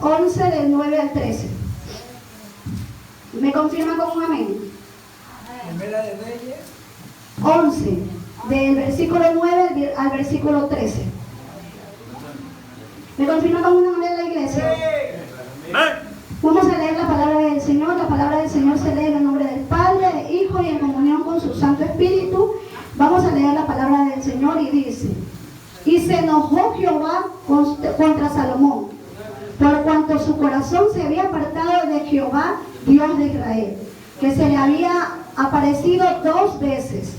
11 del 9 al 13. ¿Me confirma con un amén? Primera de Reyes 11, del versículo 9 al versículo 13. ¿Me confirma con un amén la iglesia? Vamos a leer la palabra del Señor. La palabra del Señor se lee en el nombre del Padre, del Hijo y en comunión con su Santo Espíritu. Vamos a leer la palabra del Señor y dice: y se enojó Jehová contra Salomón, por cuanto su corazón se había apartado de Jehová, Dios de Israel, que se le había aparecido 2 veces,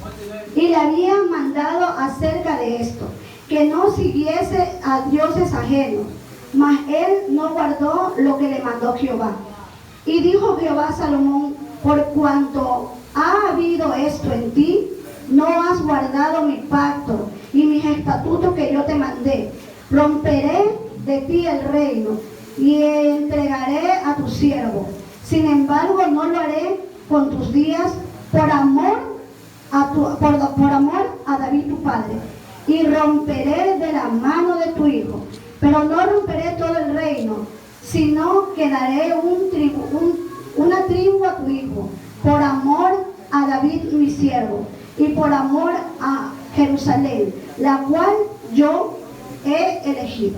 y le había mandado acerca de esto, que no siguiese a dioses ajenos, mas él no guardó lo que le mandó Jehová. Y dijo Jehová a Salomón: por cuanto ha habido esto en ti, no has guardado mi pacto y mis estatutos que yo te mandé, romperé de ti el reino y entregaré a tu siervo. Sin embargo, no lo haré con tus días por amor a David tu padre, y romperé de la mano de tu hijo. Pero no romperé todo el reino, sino que daré una tribu a tu hijo, por amor a David mi siervo, y por amor a Jerusalén, la cual yo he elegido.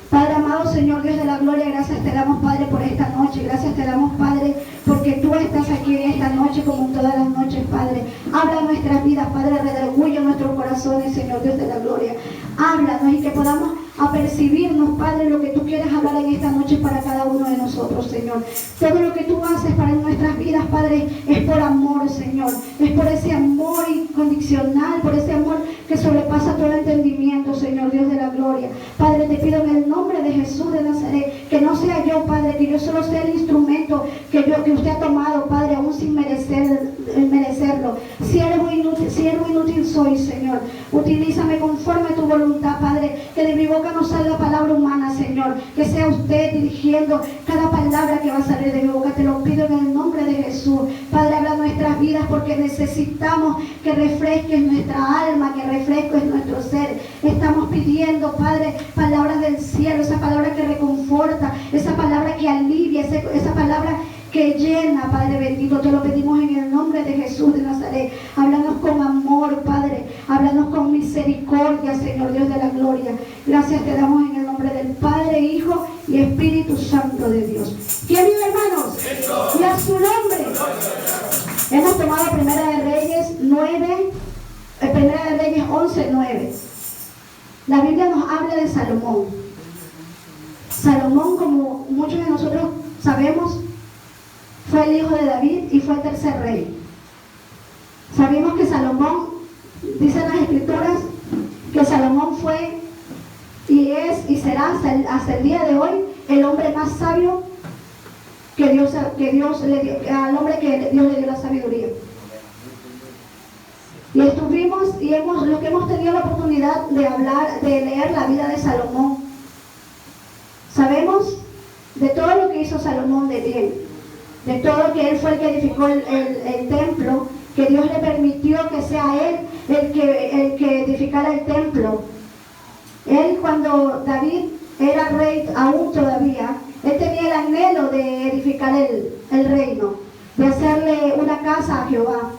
Padre amado, Señor Dios de la gloria, gracias te damos, Padre, por esta noche. Gracias te damos, Padre, porque tú estás aquí en esta noche como en todas las noches, Padre. Habla nuestras vidas, Padre, redarguye nuestros corazones, Señor Dios de la gloria. Háblanos y que podamos apercibirnos, Padre, lo que tú quieres hablar en esta noche para cada uno de nosotros, Señor. Todo lo que tú haces para nuestras vidas, Padre, es por amor, Señor. Es por ese amor incondicional, por ese amor que sobrepasa todo entendimiento, Señor Dios de la gloria. Padre, te pido en el nombre de Jesús de Nazaret, que no sea yo, Padre, que yo solo sea el instrumento que usted ha tomado, Padre, aún sin merecerlo. Siervo inútil soy, Señor. Utilízame conforme a tu voluntad, Padre, que de mi boca no salga palabra humana, Señor, que sea usted dirigiendo cada palabra que va a salir de mi boca. Te lo pido en el nombre de Jesús. Padre, habla nuestras vidas porque necesitamos que refresques nuestra alma, que refresques nuestro ser. Estamos pidiendo, Padre, palabras del cielo, esa palabra que reconforta, esa palabra que alivia, esa palabra que llena, Padre bendito. Te lo pedimos en el nombre de Jesús de Nazaret. Háblanos con amor, Padre. Háblanos con misericordia, Señor Dios de la gloria. Gracias te damos en el nombre del Padre, Hijo y Espíritu Santo de Dios. ¿Quién vive, hermanos? Y a su nombre. Hemos tomado Primera de Reyes 11:9. La Biblia nos habla de Salomón. Salomón, como muchos de nosotros sabemos, fue el hijo de David y fue el tercer rey. Sabemos que Salomón, dicen las escrituras, que Salomón fue y es y será hasta el día de hoy el hombre más sabio que Dios le dio, al hombre que Dios le dio la sabiduría. Y estuvimos los que hemos tenido la oportunidad de leer la vida de Salomón, sabemos de todo lo que hizo Salomón de bien, de todo que él fue el que edificó el templo, que Dios le permitió que sea él el que edificara el templo. Él, cuando David era rey aún todavía, él tenía el anhelo de edificar el reino, de hacerle una casa a Jehová,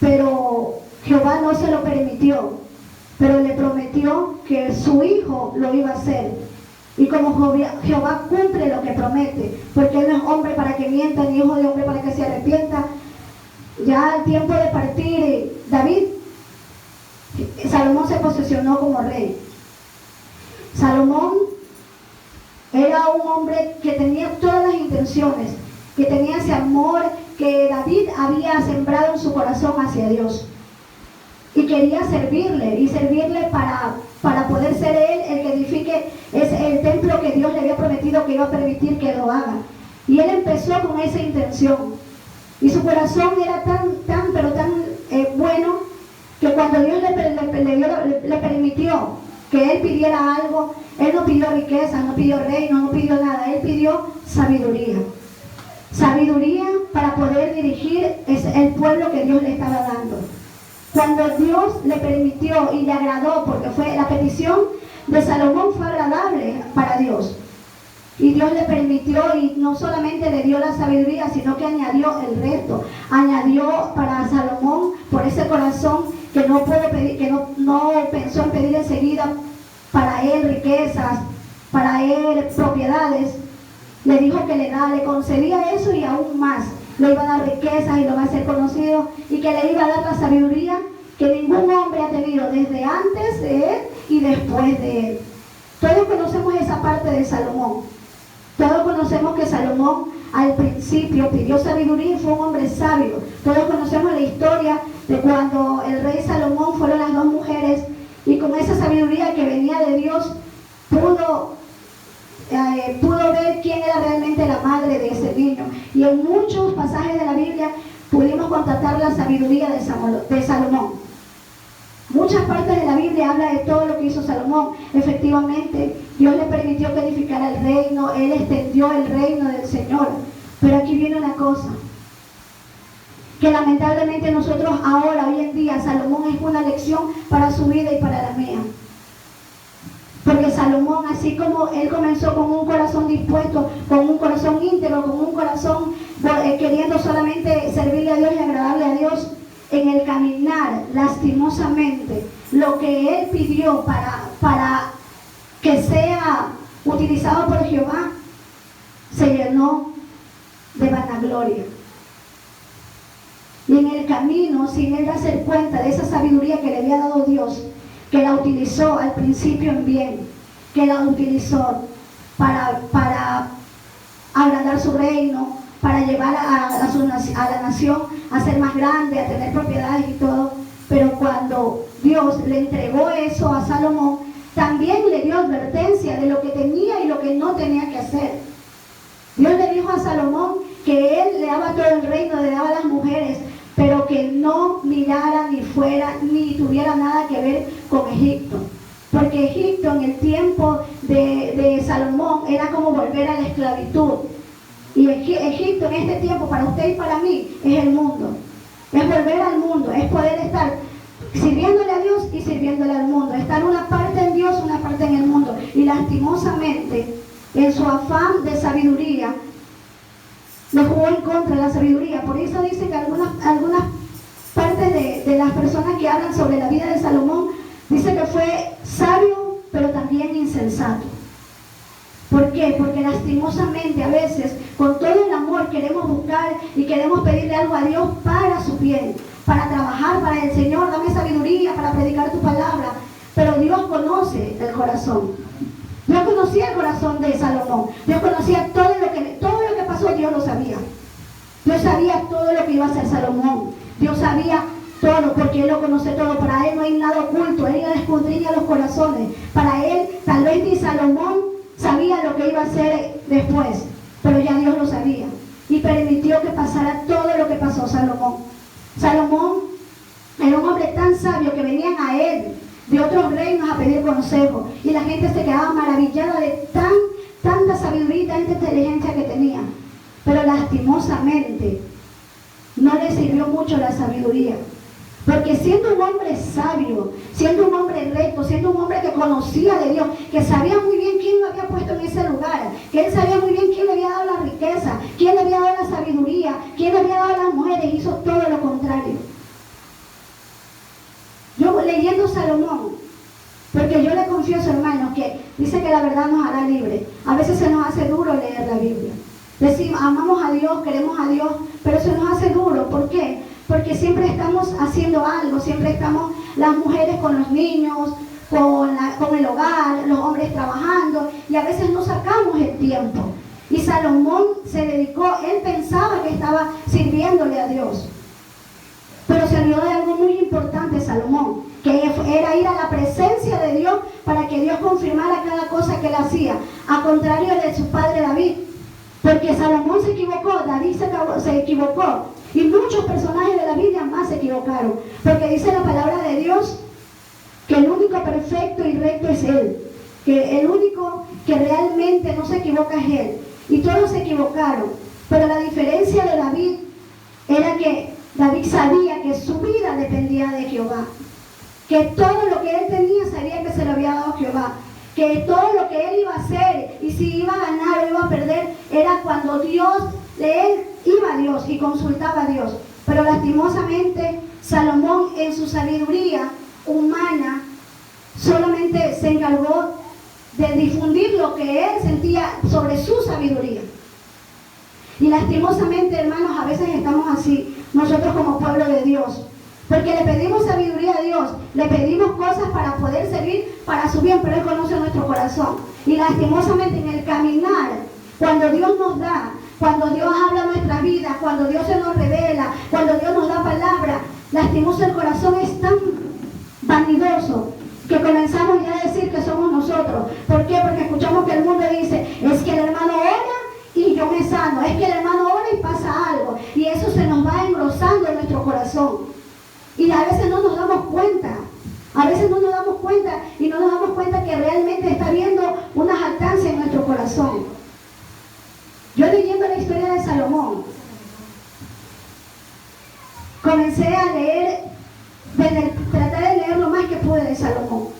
pero Jehová no se lo permitió, pero le prometió que su hijo lo iba a hacer. Y como Jehová cumple lo que promete, porque él no es hombre para que mienta, ni hijo de hombre para que se arrepienta, ya al tiempo de partir Salomón se posesionó como rey. Salomón era un hombre que tenía todas las intenciones, que tenía ese amor que David había sembrado en su corazón hacia Dios. Y quería servirle para poder ser él el que edifique el templo que Dios le había prometido que iba a permitir que lo haga. Y él empezó con esa intención. Y su corazón era tan bueno, que cuando Dios le permitió que él pidiera algo, él no pidió riqueza, no pidió reino, no pidió nada, él pidió sabiduría. Sabiduría para poder dirigir el pueblo que Dios le estaba dando. Cuando Dios le permitió y le agradó, porque fue la petición de Salomón fue agradable para Dios. Y Dios le permitió, y no solamente le dio la sabiduría, sino que añadió el resto. Añadió para Salomón, por ese corazón que no pudo pedir, que no pensó en pedir enseguida para él riquezas, para él propiedades. Le dijo que le concedía eso y aún más. Le iba a dar riquezas y lo va a hacer conocido, y que le iba a dar la sabiduría que ningún hombre ha tenido desde antes de él y después de él. Todos conocemos esa parte de Salomón. Todos conocemos que Salomón al principio pidió sabiduría y fue un hombre sabio. Todos conocemos la historia de cuando el rey Salomón fueron las dos mujeres, y con esa sabiduría que venía de Dios pudo ver quién era realmente la madre de ese niño. Y en muchos pasajes de la Biblia pudimos constatar la sabiduría de Salomón. Muchas partes de la Biblia habla de todo lo que hizo Salomón. Efectivamente, Dios le permitió que edificara el reino, él extendió el reino del Señor. Pero aquí viene una cosa, que lamentablemente nosotros ahora, hoy en día, Salomón es una lección para su vida y para la mía. Porque Salomón, así como él comenzó con un corazón dispuesto, con un corazón íntegro, con un corazón queriendo solamente servirle a Dios y agradarle a Dios, en el caminar, lastimosamente, lo que él pidió para que sea utilizado por Jehová, se llenó de vanagloria. Y en el camino, sin él darse cuenta de esa sabiduría que le había dado Dios, que la utilizó al principio en bien, que la utilizó para agradar su reino, para llevar a la nación a ser más grande, a tener propiedades y todo. Pero cuando Dios le entregó eso a Salomón, también le dio advertencia de lo que tenía y lo que no tenía que hacer. Dios le dijo a Salomón que él le daba todo el reino, le daba a las mujeres, pero que no mirara ni fuera ni tuviera nada que ver con Egipto. Porque Egipto en el tiempo de Salomón era como volver a la esclavitud. Y Egipto en este tiempo, para usted y para mí, es el mundo. Es volver al mundo, es poder estar sirviéndole a Dios y sirviéndole al mundo. Estar una parte en Dios, una parte en el mundo. Y lastimosamente, en su afán de sabiduría, le jugó en contra de la sabiduría. Por eso dice que algunas partes de las personas que hablan sobre la vida de Salomón, dice que fue sabio, pero también insensato. ¿Por qué? Porque lastimosamente a veces con todo el amor queremos buscar y queremos pedirle algo a Dios para su bien, para trabajar para el Señor, dame sabiduría para predicar tu palabra. Pero Dios conoce el corazón. Dios conocía el corazón de Salomón. Dios conocía todo lo que pasó, Dios lo sabía. Dios sabía todo lo que iba a hacer Salomón. Dios sabía todo, porque Él lo conoce todo. Para Él no hay nada oculto. Él escudriña los corazones. Para Él, tal vez ni Salomón sabía lo que iba a hacer después, pero ya Dios lo sabía. Y permitió que pasara todo lo que pasó Salomón. Salomón era un hombre tan sabio que venían a él de otros reinos a pedir consejo. Y la gente se quedaba maravillada de tanta sabiduría y tanta inteligencia que tenía. Pero lastimosamente no le sirvió mucho la sabiduría. Porque siendo un hombre sabio, siendo un hombre recto, siendo un hombre que conocía de Dios, que sabía muy bien quién lo había puesto en ese lugar, que él sabía muy bien quién le había dado la riqueza, quién le había dado la sabiduría, quién le había dado las mujeres, hizo todo lo contrario. Yo leyendo Salomón, porque yo le confieso, hermanos, que dice que la verdad nos hará libres. A veces se nos hace duro leer la Biblia. Decimos, amamos a Dios, queremos a Dios, pero se nos hace duro. ¿Por qué? Porque siempre estamos haciendo algo, siempre estamos las mujeres con los niños, con el hogar, los hombres trabajando, y a veces no sacamos el tiempo. Y Salomón se dedicó, él pensaba que estaba sirviéndole a Dios, pero se olvidó de algo muy importante Salomón, que era ir a la presencia de Dios para que Dios confirmara cada cosa que él hacía, a contrario de su padre David. Porque Salomón se equivocó, David se equivocó, y muchos personajes de la Biblia más se equivocaron, porque dice la palabra de Dios que el único perfecto y recto es Él, que el único que realmente no se equivoca es Él, y todos se equivocaron. Pero la diferencia de David era que David sabía que su vida dependía de Jehová, que todo lo que él tenía sabía que se lo había dado Jehová, que todo lo que él iba a hacer y si iba a ganar o iba a perder era cuando él iba a Dios y consultaba a Dios. Pero lastimosamente Salomón en su sabiduría humana solamente se encargó de difundir lo que él sentía sobre su sabiduría. Y lastimosamente, hermanos, a veces estamos así, nosotros como pueblo de Dios, porque le pedimos sabiduría a Dios, le pedimos cosas para poder servir para su bien, pero Él conoce nuestro corazón. Y lastimosamente en el caminar, cuando Dios nos da, cuando Dios habla nuestra vida, cuando Dios se nos revela, cuando Dios nos da palabra, lastimoso el corazón es tan vanidoso que comenzamos ya a decir que somos nosotros. ¿Por qué? Porque escuchamos que el mundo dice, es que el hermano ora y yo me sano, es que el hermano ora y pasa algo, y eso se nos va engrosando en nuestro corazón. Y a veces no nos damos cuenta, y no nos damos cuenta que realmente está habiendo una jactancia en nuestro corazón. Yo leyendo la historia de Salomón, comencé a leer, tratar de leer lo más que pude de Salomón,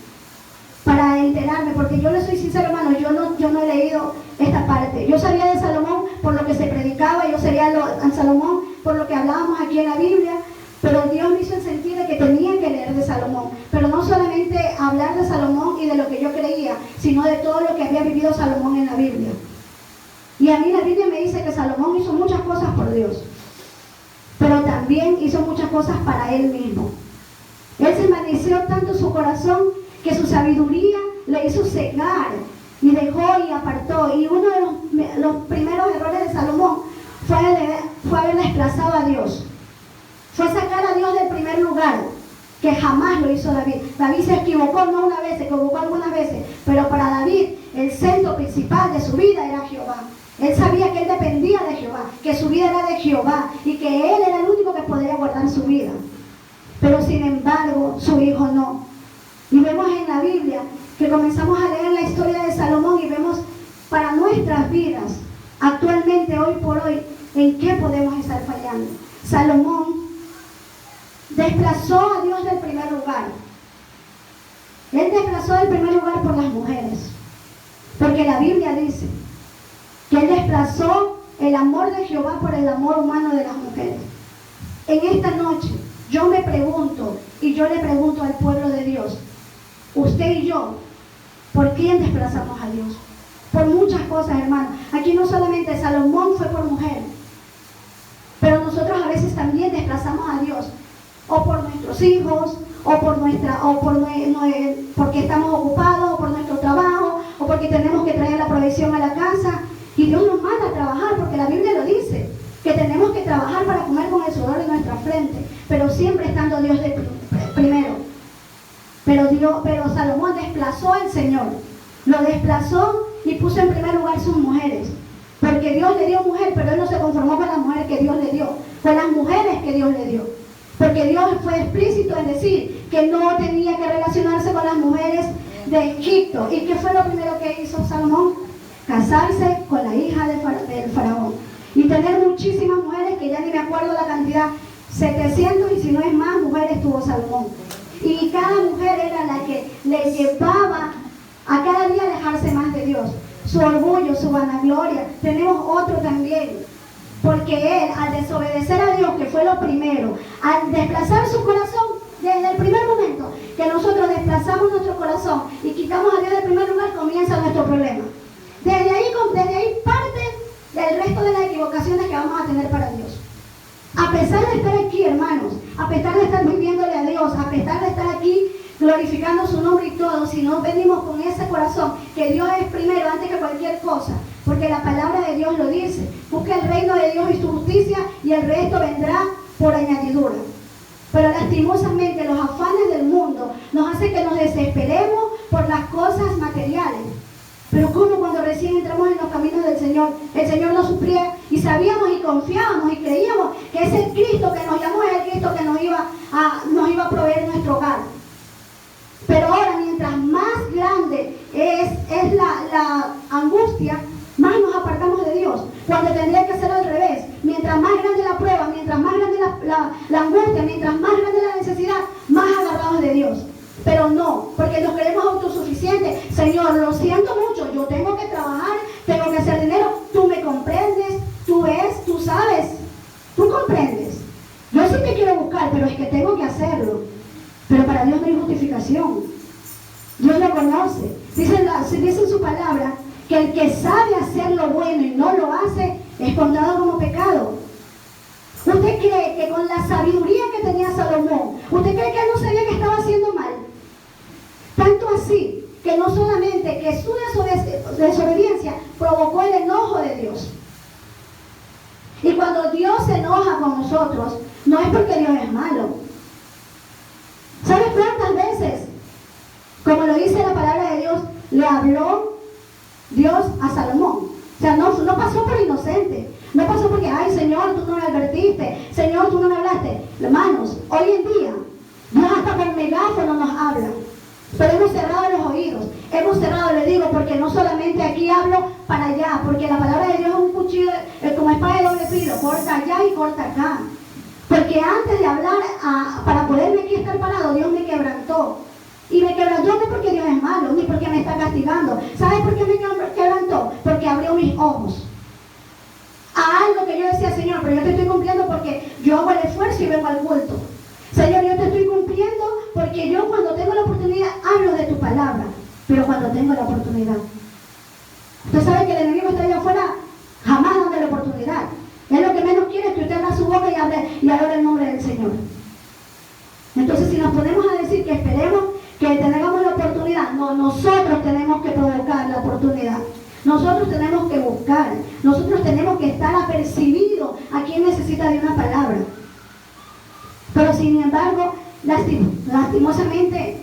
para enterarme, porque yo le soy sincero, hermano, yo no he leído esta parte. Yo sabía de Salomón por lo que se predicaba, yo sabía de Salomón por lo que hablábamos aquí en la Biblia, pero Dios me hizo el sentido de que tenía que leer de Salomón, pero no solamente hablar de Salomón y de lo que yo creía, sino de todo lo que había vivido Salomón en la Biblia. Y a mí la Biblia me dice que Salomón hizo muchas cosas por Dios, pero también hizo muchas cosas para él mismo. Él se envaneció tanto su corazón que su sabiduría le hizo cegar y dejó y apartó. Y uno de los primeros errores de Salomón fue haber desplazado a Dios. Fue sacar a Dios del primer lugar, que jamás lo hizo David. David se equivocó no una vez, se equivocó algunas veces, pero para David el centro principal de su vida era Jehová. Él sabía que él dependía de Jehová, que su vida era de Jehová y que él era el único que podría guardar su vida. Pero sin embargo, su hijo no. Y vemos en la Biblia que comenzamos a leer la historia de Salomón y vemos para nuestras vidas, actualmente, hoy por hoy, en qué podemos estar fallando. Salomón desplazó a Dios del primer lugar. Él desplazó del primer lugar por las mujeres. Porque la Biblia dice que él desplazó el amor de Jehová por el amor humano de las mujeres. En esta noche, yo me pregunto, y yo le pregunto al pueblo de Dios, usted y yo, ¿por quién desplazamos a Dios? Por muchas cosas, hermano. Aquí no solamente Salomón fue por mujer, pero nosotros a veces también desplazamos a Dios, o por nuestros hijos, porque estamos ocupados, o por nuestro trabajo, o porque tenemos que traer la provisión a la casa. Y Dios nos manda a trabajar, porque la Biblia lo dice, que tenemos que trabajar para comer con el sudor de nuestra frente, pero siempre estando Dios de primero. Pero Salomón desplazó al Señor, lo desplazó y puso en primer lugar sus mujeres, porque Dios le dio mujer, pero él no se conformó con las mujeres que Dios le dio, con las mujeres que Dios le dio, porque Dios fue explícito en decir que no tenía que relacionarse con las mujeres de Egipto. ¿Y qué fue lo primero que hizo Salomón? Casarse con la hija del faraón y tener muchísimas mujeres, que ya ni me acuerdo la cantidad, 700 y si no es más mujeres tuvo Salomón. Y cada mujer era la que le llevaba a cada día alejarse más de Dios. Su orgullo, su vanagloria. Tenemos otro también, porque él, al desobedecer a Dios, que fue lo primero, al desplazar su corazón, desde el primer momento que nosotros desplazamos nuestro corazón y quitamos a Dios del primer lugar, comienza nuestro problema. Desde ahí parte del resto de las equivocaciones que vamos a tener para Dios. A pesar de estar aquí, hermanos, a pesar de estar viviéndole a Dios, a pesar de estar aquí glorificando su nombre y todo, si no venimos con ese corazón, que Dios es primero antes que cualquier cosa, porque la palabra de Dios lo dice, busca el reino de Dios y su justicia y el resto vendrá por añadidura. Pero lastimosamente los afanes del mundo nos hacen que nos desesperemos por las cosas materiales. Pero como cuando recién entramos en los caminos del Señor, el Señor nos suplía y sabíamos y confiábamos y creíamos que ese Cristo que nos llamó es el Cristo que nos iba a proveer nuestro hogar. Pero ahora, mientras más grande es la angustia, más nos apartamos de Dios, cuando tendría que ser al revés. Mientras más grande la prueba, mientras más grande la angustia, mientras más grande la necesidad, más agarrados de Dios. Pero no, porque nos creemos autosuficientes. Señor, lo que el que sabe hacer lo bueno y no lo hace es condenado como pecado. ¿Usted cree que con la sabiduría que tenía Salomón, usted cree que él no sabía que estaba haciendo mal? Tanto así que no solamente que su desobediencia provocó el enojo de Dios. Y cuando Dios se enoja con nosotros, no es porque Dios es malo. ¿Sabes cuántas veces, como lo dice la palabra de Dios, le habló Dios a Salomón? O sea, no pasó por inocente. No pasó porque, ay Señor, tú no me advertiste. Señor, tú no me hablaste. Hermanos, hoy en día, Dios hasta con megáfono nos habla. Pero hemos cerrado los oídos. Hemos cerrado, le digo, porque no solamente aquí hablo para allá. Porque la palabra de Dios es un cuchillo, como espada de doble filo. Corta allá y corta acá. Porque antes de hablar, para poderme aquí estar parado, Dios me quebrantó. Y me quebrantó no porque Dios es malo, ni porque me está castigando. ¿Sabes por qué me quebrantó? Porque abrió mis ojos a algo que yo decía, Señor, pero yo te estoy cumpliendo porque yo hago el esfuerzo y vengo al culto. Señor, yo te estoy cumpliendo porque yo cuando tengo la oportunidad hablo de tu palabra, pero cuando tengo la oportunidad. Usted sabe que el enemigo está allá afuera, jamás dando la oportunidad. Él lo que menos quiere es que usted abra su boca y hable el nombre del Señor. Entonces, si nos ponemos a decir que esperemos que tengamos la oportunidad, no, nosotros tenemos que provocar la oportunidad. Nosotros tenemos que buscar, nosotros tenemos que estar apercibidos a quien necesita de una palabra. Pero sin embargo, lastimosamente,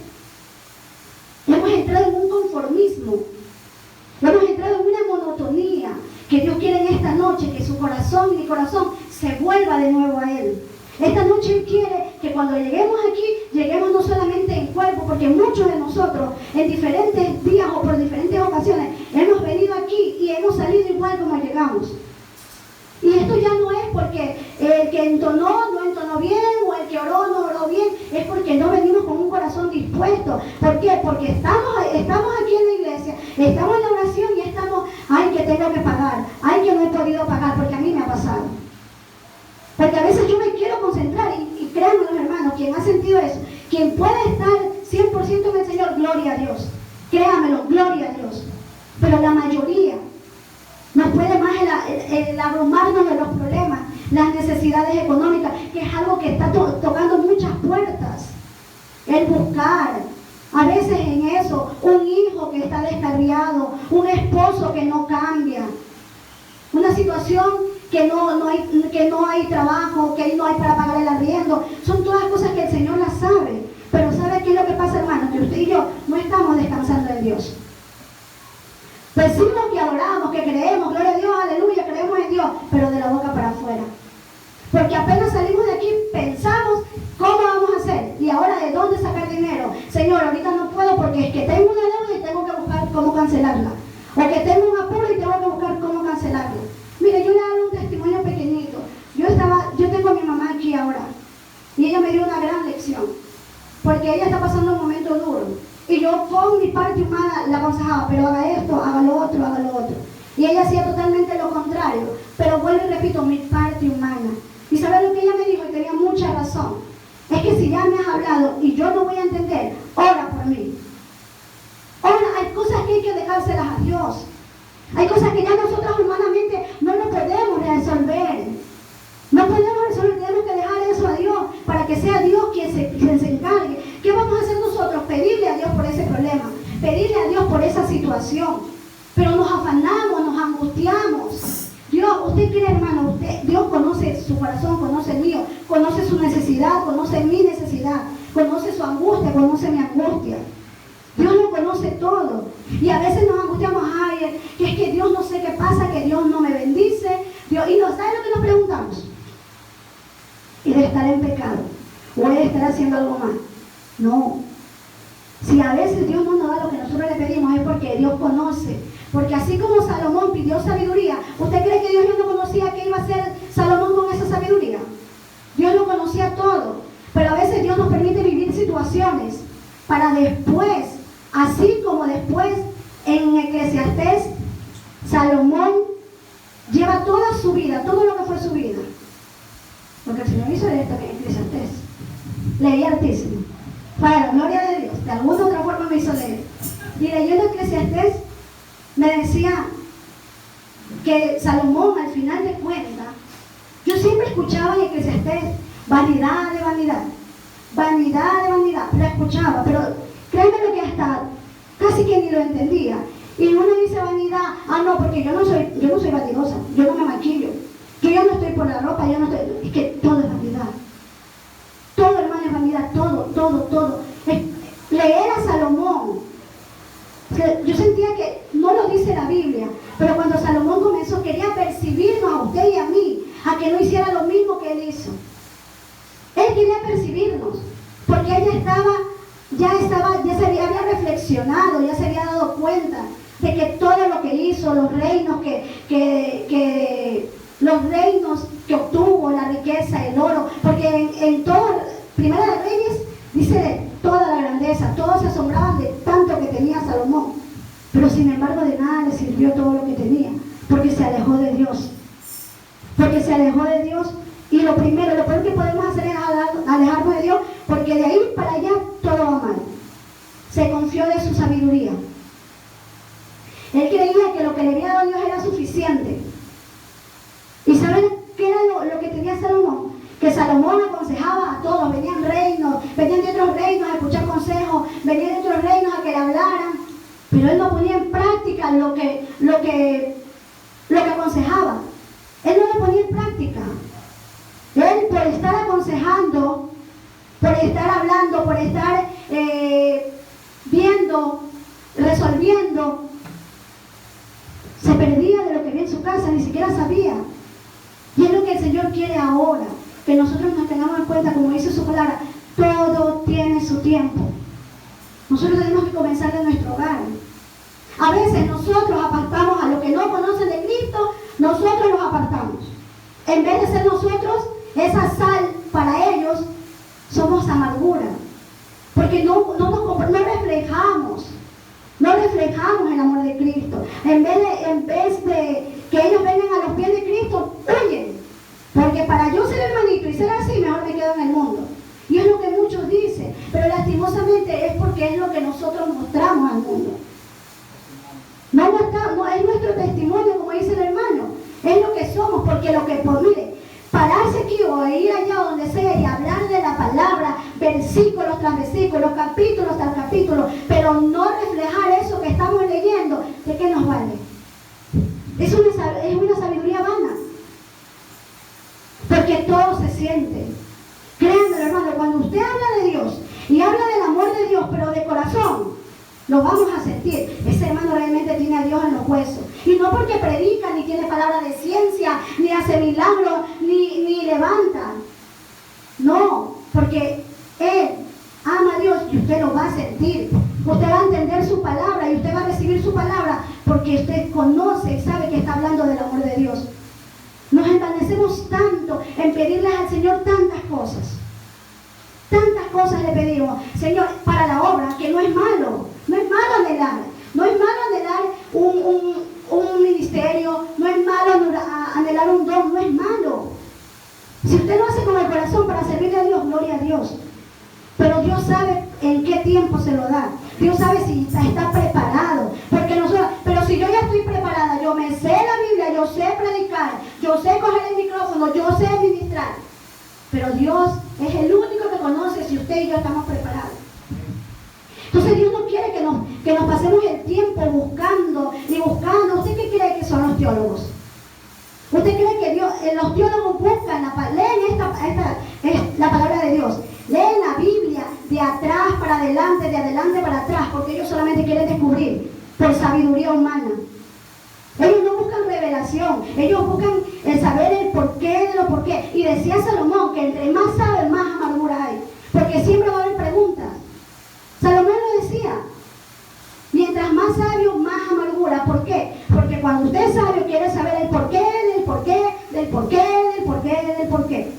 hemos entrado en un conformismo, hemos entrado en una monotonía, que Dios quiere en esta noche que su corazón y mi corazón se vuelva de nuevo a Él. Esta noche Él quiere que cuando lleguemos aquí, lleguemos no solamente en cuerpo, porque muchos de nosotros en diferentes días o por diferentes ocasiones hemos venido aquí y hemos salido igual como llegamos. Y esto ya no es porque el que entonó no entonó bien o el que oró no oró bien, es porque no venimos con un corazón dispuesto. ¿Por qué? Porque estamos aquí en la iglesia, estamos en la oración y estamos, ay, que tengo que pagar, ay, que no he podido pagar, porque a mí me ha pasado. Porque a veces yo me quiero concentrar y créanme los hermanos, quien ha sentido eso, quien puede estar 100% en el Señor, gloria a Dios. Créamelo, gloria a Dios. Pero la mayoría nos puede más el abrumarnos de los problemas, las necesidades económicas, que es algo que está tocando muchas puertas. El buscar, a veces en eso, un hijo que está descarriado, un esposo que no cambia, una situación que no hay trabajo, que no hay para pagar el arriendo. Son todas cosas que el Señor las sabe. Pero ¿sabe qué es lo que pasa, hermano? Que usted y yo no estamos descansando en Dios. Decimos que adoramos, que creemos, gloria a Dios, aleluya, creemos en Dios, pero de la boca para afuera. Porque apenas salimos de aquí, pensamos cómo vamos a hacer. Y ahora, ¿de dónde sacar dinero? Señor, ahorita no puedo porque es que tengo una deuda y tengo que buscar cómo cancelarla. O que tengo un apuro y tengo que buscar cómo cancelarla. Mire, yo le hago un testimonio pequeñito. Yo tengo a mi mamá aquí ahora. Y ella me dio una gran lección. Porque ella está pasando un momento duro. Y yo con mi parte humana la aconsejaba, pero haga esto, haga lo otro, haga lo otro. Y ella hacía totalmente lo contrario. Pero vuelvo y repito, mi parte humana. ¿Y sabe lo que ella me dijo? Y tenía mucha razón. Es que si ya me has hablado y yo no voy a entender, ora por mí. Ora, hay cosas que hay que dejárselas a Dios. Hay cosas que ya nosotros humanamente no lo podemos resolver. No podemos resolver, tenemos que dejar eso a Dios para que sea Dios quien se encargue. ¿Qué vamos a hacer nosotros? Pedirle a Dios por ese problema, pedirle a Dios por esa situación. Pero nos afanamos, nos angustiamos. Dios, usted cree, hermano, Dios conoce su corazón, conoce el mío, conoce su necesidad, conoce mi necesidad, conoce su angustia, conoce mi angustia. Dios lo conoce todo. Y a veces nos angustiamos, ay, que es que Dios no sé qué pasa, que Dios no me bendice. Dios, y no sabe lo que nos preguntamos. ¿Y de estar en pecado? ¿O de estar haciendo algo mal? No. Si a veces Dios no nos da lo que nosotros le pedimos es porque Dios conoce. Porque así como Salomón pidió sabiduría, ¿usted cree que Dios ya no conocía qué iba a hacer Salomón con esa sabiduría? Dios lo conocía todo. Pero a veces Dios nos permite vivir situaciones para después, así como después en Eclesiastés, Salomón lleva toda su vida, todo lo que fue su vida. Porque el Señor hizo esto en Eclesiastés. Leí altísimo. Para la gloria de Dios, de alguna otra forma me hizo leer. Y leyendo Eclesiastés, me decía, que Salomón al final de cuentas, yo siempre escuchaba en Eclesiastés, vanidad de vanidad, vanidad de vanidad, la escuchaba, pero créeme lo que hasta casi que ni lo entendía. Y uno dice vanidad, no, porque yo no soy vanidosa, yo no me maquillo, yo ya no estoy por la ropa, yo no estoy, es que todo es vanidad. Todo, hermano, es vanidad, todo. Leer a Salomón, yo sentía que no lo dice la Biblia, pero cuando Salomón comenzó, quería percibirnos a usted y a mí, a que no hiciera lo mismo que él hizo. Él quería percibirnos, porque él ya se había reflexionado, ya se había dado cuenta de que todo lo que hizo, los reinos que obtuvo, la riqueza, el oro, porque en todo, Primera de Reyes, dice de toda la grandeza, todos se asombraban de tanto que tenía Salomón, pero sin embargo de nada le sirvió todo lo que tenía, porque se alejó de Dios. Y lo peor que podemos hacer es alejarnos de Dios, porque de ahí para allá todo va mal. Se confió de su sabiduría. Él creía que lo que le había dado Dios era suficiente. ¿Y saben qué era lo que tenía Salomón? Que Salomón aconsejaba a todos, venían de otros reinos a escuchar consejos, venían de otros reinos a que le hablaran, pero él no ponía en práctica lo que aconsejaba. Él no lo ponía en práctica. Él, por estar aconsejando, por estar hablando, por estar viendo, resolviendo, se perdía de lo que había en su casa, ni siquiera sabía. Y es lo que el Señor quiere ahora, que nosotros nos tengamos en cuenta, como dice su palabra, todo tiene su tiempo. Nosotros tenemos que comenzar de nuestro hogar. A veces nosotros apartamos a los que no conocen de Cristo, nosotros los apartamos. En vez de ser nosotros esa sal para ellos, somos amargura. Porque no reflejamos el amor de Cristo. En vez de que ellos vengan a los pies de Cristo, huyen. Porque para yo ser hermanito y ser así, mejor me quedo en el mundo. Y es lo que muchos dicen, pero lastimosamente es porque es lo que nosotros mostramos al mundo. No es nuestro testimonio, como dice el hermano, es lo que somos, porque mire, pararse aquí o ir allá donde sea y hablar de la palabra, versículos tras versículos, capítulos tras capítulos, pero no reflejar eso que estamos leyendo, ¿de qué nos vale? Es una sabiduría vana, porque todo se siente. Créanme, hermano, cuando usted habla de Dios y habla del amor de Dios, pero de corazón, lo vamos a sentir. Ese hermano realmente tiene a Dios en los huesos. Y no porque predica, ni tiene palabra de ciencia, ni hace milagros, ni levanta. No, porque Él ama a Dios y usted lo va a sentir. Usted va a entender su palabra y usted va a recibir su palabra porque usted conoce y sabe que está hablando del amor de Dios. Nos envanecemos tanto en pedirles al Señor tantas cosas. Tantas cosas le pedimos, Señor, para la obra, que no es malo. No es malo anhelar. No es malo anhelar un ministerio. No es malo anhelar un don. No es malo. Si usted lo hace con el corazón para servirle a Dios, gloria a Dios. Pero Dios sabe en qué tiempo se lo da. Dios sabe si está preparado. Pero si yo ya estoy preparada, yo me sé la Biblia, yo sé predicar, yo sé coger el micrófono, yo sé ministrar. Pero Dios es el único que conoce si usted y yo estamos preparados. Entonces Dios no quiere que nos pasemos el tiempo buscando. ¿Usted qué cree que son los teólogos? ¿Usted cree que los teólogos buscan, leen la palabra de Dios? Leen la Biblia de atrás para adelante, de adelante para atrás, porque ellos solamente quieren descubrir por sabiduría humana. Ellos no buscan revelación, ellos buscan el saber el porqué de lo porqué. Y decía Salomón que entre más sabe, más amargura hay, porque siempre va a haber preguntas. Salomón lo decía, mientras más sabio, más amargura. ¿Por qué? Porque cuando usted es sabio, quiere saber el porqué, del porqué, del porqué, del porqué, del porqué.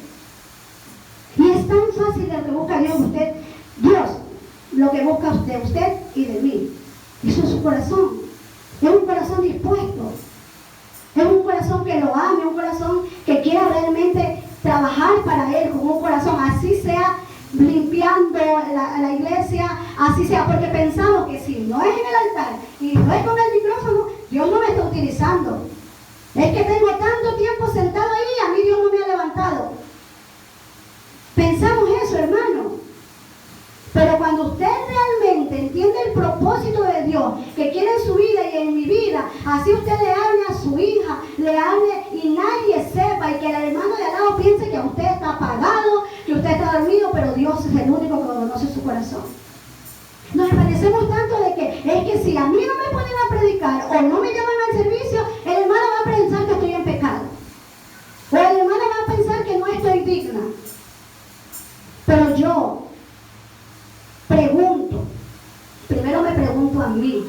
Y es tan fácil lo que busca Dios lo que busca de usted y de mí. Eso es su corazón. Es un corazón dispuesto. Es un corazón que lo ame, un corazón que quiera realmente trabajar para Él, con un corazón, así sea limpiando la iglesia, así sea, porque pensamos que si no es en el altar y no es con el micrófono, Dios no me está utilizando. Es que tengo tanto tiempo sentado ahí, a mí Dios no me ha levantado. Pensamos eso, hermano. Pero cuando usted realmente entiende el propósito de Dios que quiere en su vida y en mi vida, así usted le hable a su hija, le hable y nadie sepa, y que el hermano de al lado piense que usted está apagado, que usted está dormido, pero Dios es el único que conoce su corazón. Nos parecemos tanto de que es que si a mí no me ponen a predicar o no me llaman al servicio, el hermano va a pensar que estoy en pecado. O el hermano va a pensar que no estoy digna. Pero yo pregunto, primero me pregunto a mí,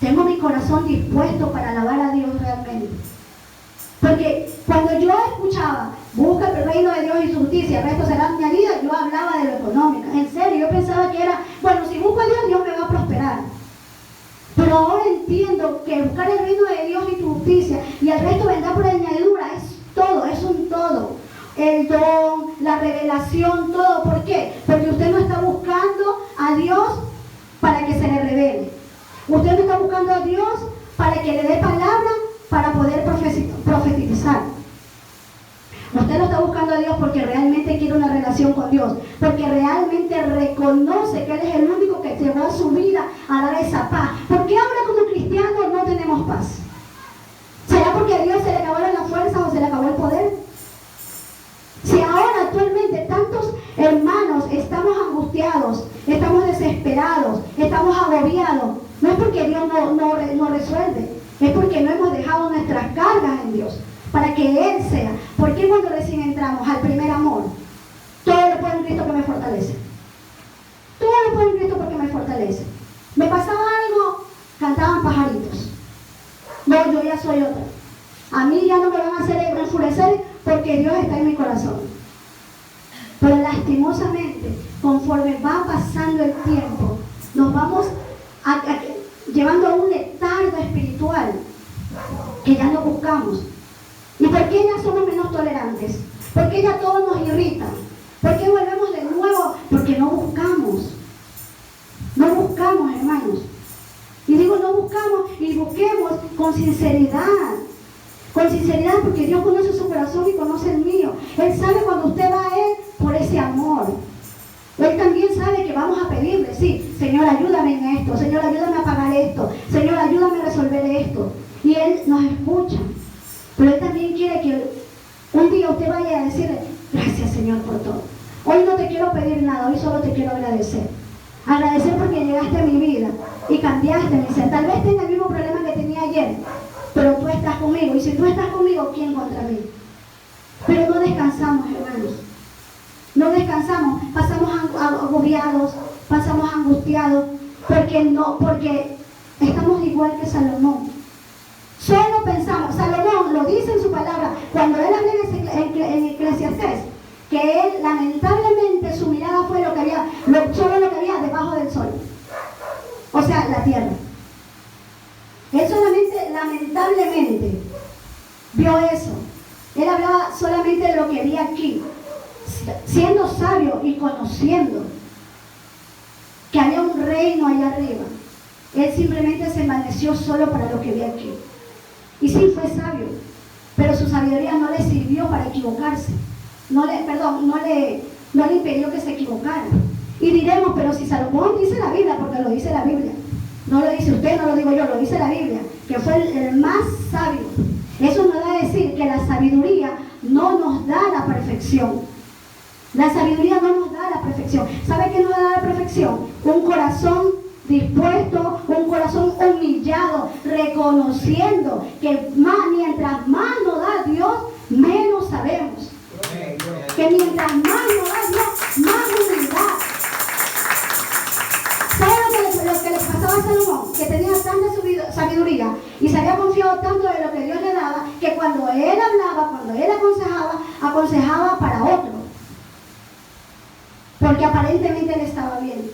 ¿tengo mi corazón dispuesto para alabar a Dios realmente? Porque cuando yo escuchaba, busca el reino de Dios y su justicia, el resto será añadido, yo hablaba de lo económico. En serio, yo pensaba que era, bueno, si busco a Dios, Dios me va a prosperar. Pero ahora entiendo que buscar el reino de Dios y su justicia y el resto vendrá por añadidura, es todo, es un todo. El don, la revelación, todo. ¿Por qué? Porque usted no está buscando a Dios para que se le revele. Usted no está buscando a Dios para que le dé palabra para poder profetizar. Usted no está buscando a Dios porque realmente quiere una relación con Dios, porque realmente reconoce que Él es el único que llevó a su vida a dar esa paz. ¿Por qué ahora como cristianos no tenemos paz? ¿Será porque a Dios se le acabaron las fuerzas o se le acabó el poder? Si ahora actualmente tantos hermanos estamos angustiados, estamos desesperados, estamos agobiados, no es porque Dios no resuelve, es porque no hemos dejado nuestras cargas en Dios, para que Él sea. ¿Por qué cuando recién entramos al primer amor? Todo lo puedo en Cristo que me fortalece. Todo lo puedo en Cristo porque me fortalece. Me pasaba algo, cantaban pajaritos. No, yo ya soy otra. A mí ya no me van a hacer enfurecer porque Dios está en mi corazón. Pero lastimosamente, conforme va pasando el tiempo, nos vamos llevando a un letargo espiritual que ya no buscamos. ¿Y por qué ya somos menos tolerantes? ¿Por qué ya todo nos irrita? ¿Por qué volvemos de nuevo? Porque no buscamos. No buscamos, hermanos. Y digo no buscamos y busquemos con sinceridad. Con sinceridad, porque Dios conoce su corazón y conoce el mío. Él sabe cuando usted va a Él por ese amor. Él también sabe que vamos a pedirle, sí, Señor, ayúdame en esto, Señor, ayúdame a pagar esto, Señor, ayúdame a resolver esto. Y Él nos escucha. Pero Él también quiere que un día usted vaya a decirle, gracias, Señor, por todo. Hoy no te quiero pedir nada, hoy solo te quiero agradecer. Agradecer porque llegaste a mi vida y cambiaste mi ser. Tal vez tenga el mismo problema que tenía ayer, pero tú estás conmigo. Y si tú estás conmigo, ¿quién contra mí? Pero no descansamos, hermanos. No descansamos. Pasamos agobiados, pasamos angustiados, porque estamos igual que Salomón. Solo pensamos, Salomón lo dice en su palabra, cuando él habla en Eclesiastés, que él lamentablemente su mirada fue solo lo que había debajo del sol. O sea, la tierra. Él solamente, lamentablemente, vio eso. Él hablaba solamente de lo que había aquí, siendo sabio y conociendo que había un reino allá arriba. Él simplemente se envaneció solo para lo que había aquí. Y sí fue sabio, pero su sabiduría no le sirvió para equivocarse. No le impidió que se equivocara. Y diremos, pero si Salomón dice la Biblia, porque lo dice la Biblia. No lo dice usted, no lo digo yo, lo dice la Biblia, que fue el más sabio. Eso nos da a decir que la sabiduría no nos da la perfección. La sabiduría no nos da la perfección. ¿Sabe qué nos da la perfección? Un corazón dispuesto, un corazón humillado, reconociendo que mientras más nos da Dios, menos sabemos. Que mientras más nos da Dios, más humildad. ¿Sabe lo que le pasaba a Salomón? Que tenía tanta sabiduría y se había confiado tanto de lo que Dios le daba, que cuando él hablaba, cuando él aconsejaba para otro. Porque aparentemente él estaba bien.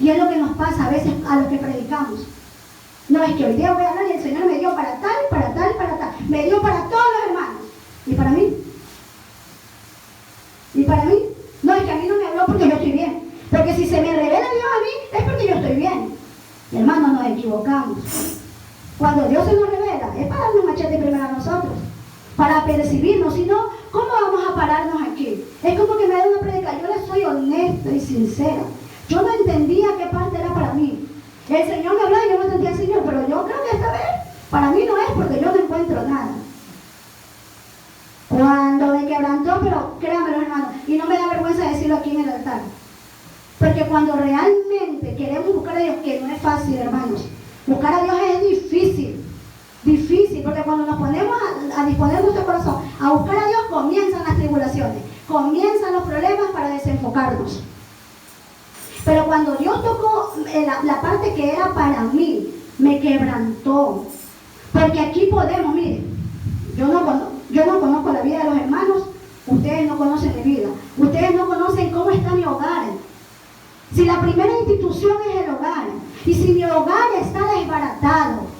Y es lo que nos pasa a veces a los que predicamos. No es que hoy día voy a hablar y el Señor me dio para tal, para tal, para tal. Me dio para todos los hermanos. ¿Y para mí? ¿Y para mí? No, es que a mí no me habló porque yo estoy bien. Porque si se me revela Dios a mí, es porque yo estoy bien. Hermanos, nos equivocamos. Cuando Dios se nos revela, para percibirnos, si no, ¿cómo vamos a pararnos aquí? Es como que me da una predica, yo le soy honesta y sincera. Yo no entendía qué parte era para mí. El Señor me hablaba y yo no entendía al Señor, pero yo creo que esta vez para mí no es porque yo no encuentro nada. Cuando me quebrantó, pero créanmelo, hermano, y no me da vergüenza decirlo aquí en el altar, porque cuando realmente queremos buscar a Dios, que no es fácil, hermanos, buscar a Dios es difícil, porque cuando nos ponemos a disponer nuestro corazón a buscar a Dios, comienzan las tribulaciones, comienzan los problemas para desenfocarnos. Pero cuando Dios tocó la parte que era para mí, me quebrantó. Porque aquí podemos, miren, yo no conozco la vida de los hermanos, ustedes no conocen mi vida, ustedes no conocen cómo está mi hogar. Si la primera institución es el hogar, y si mi hogar está desbaratado,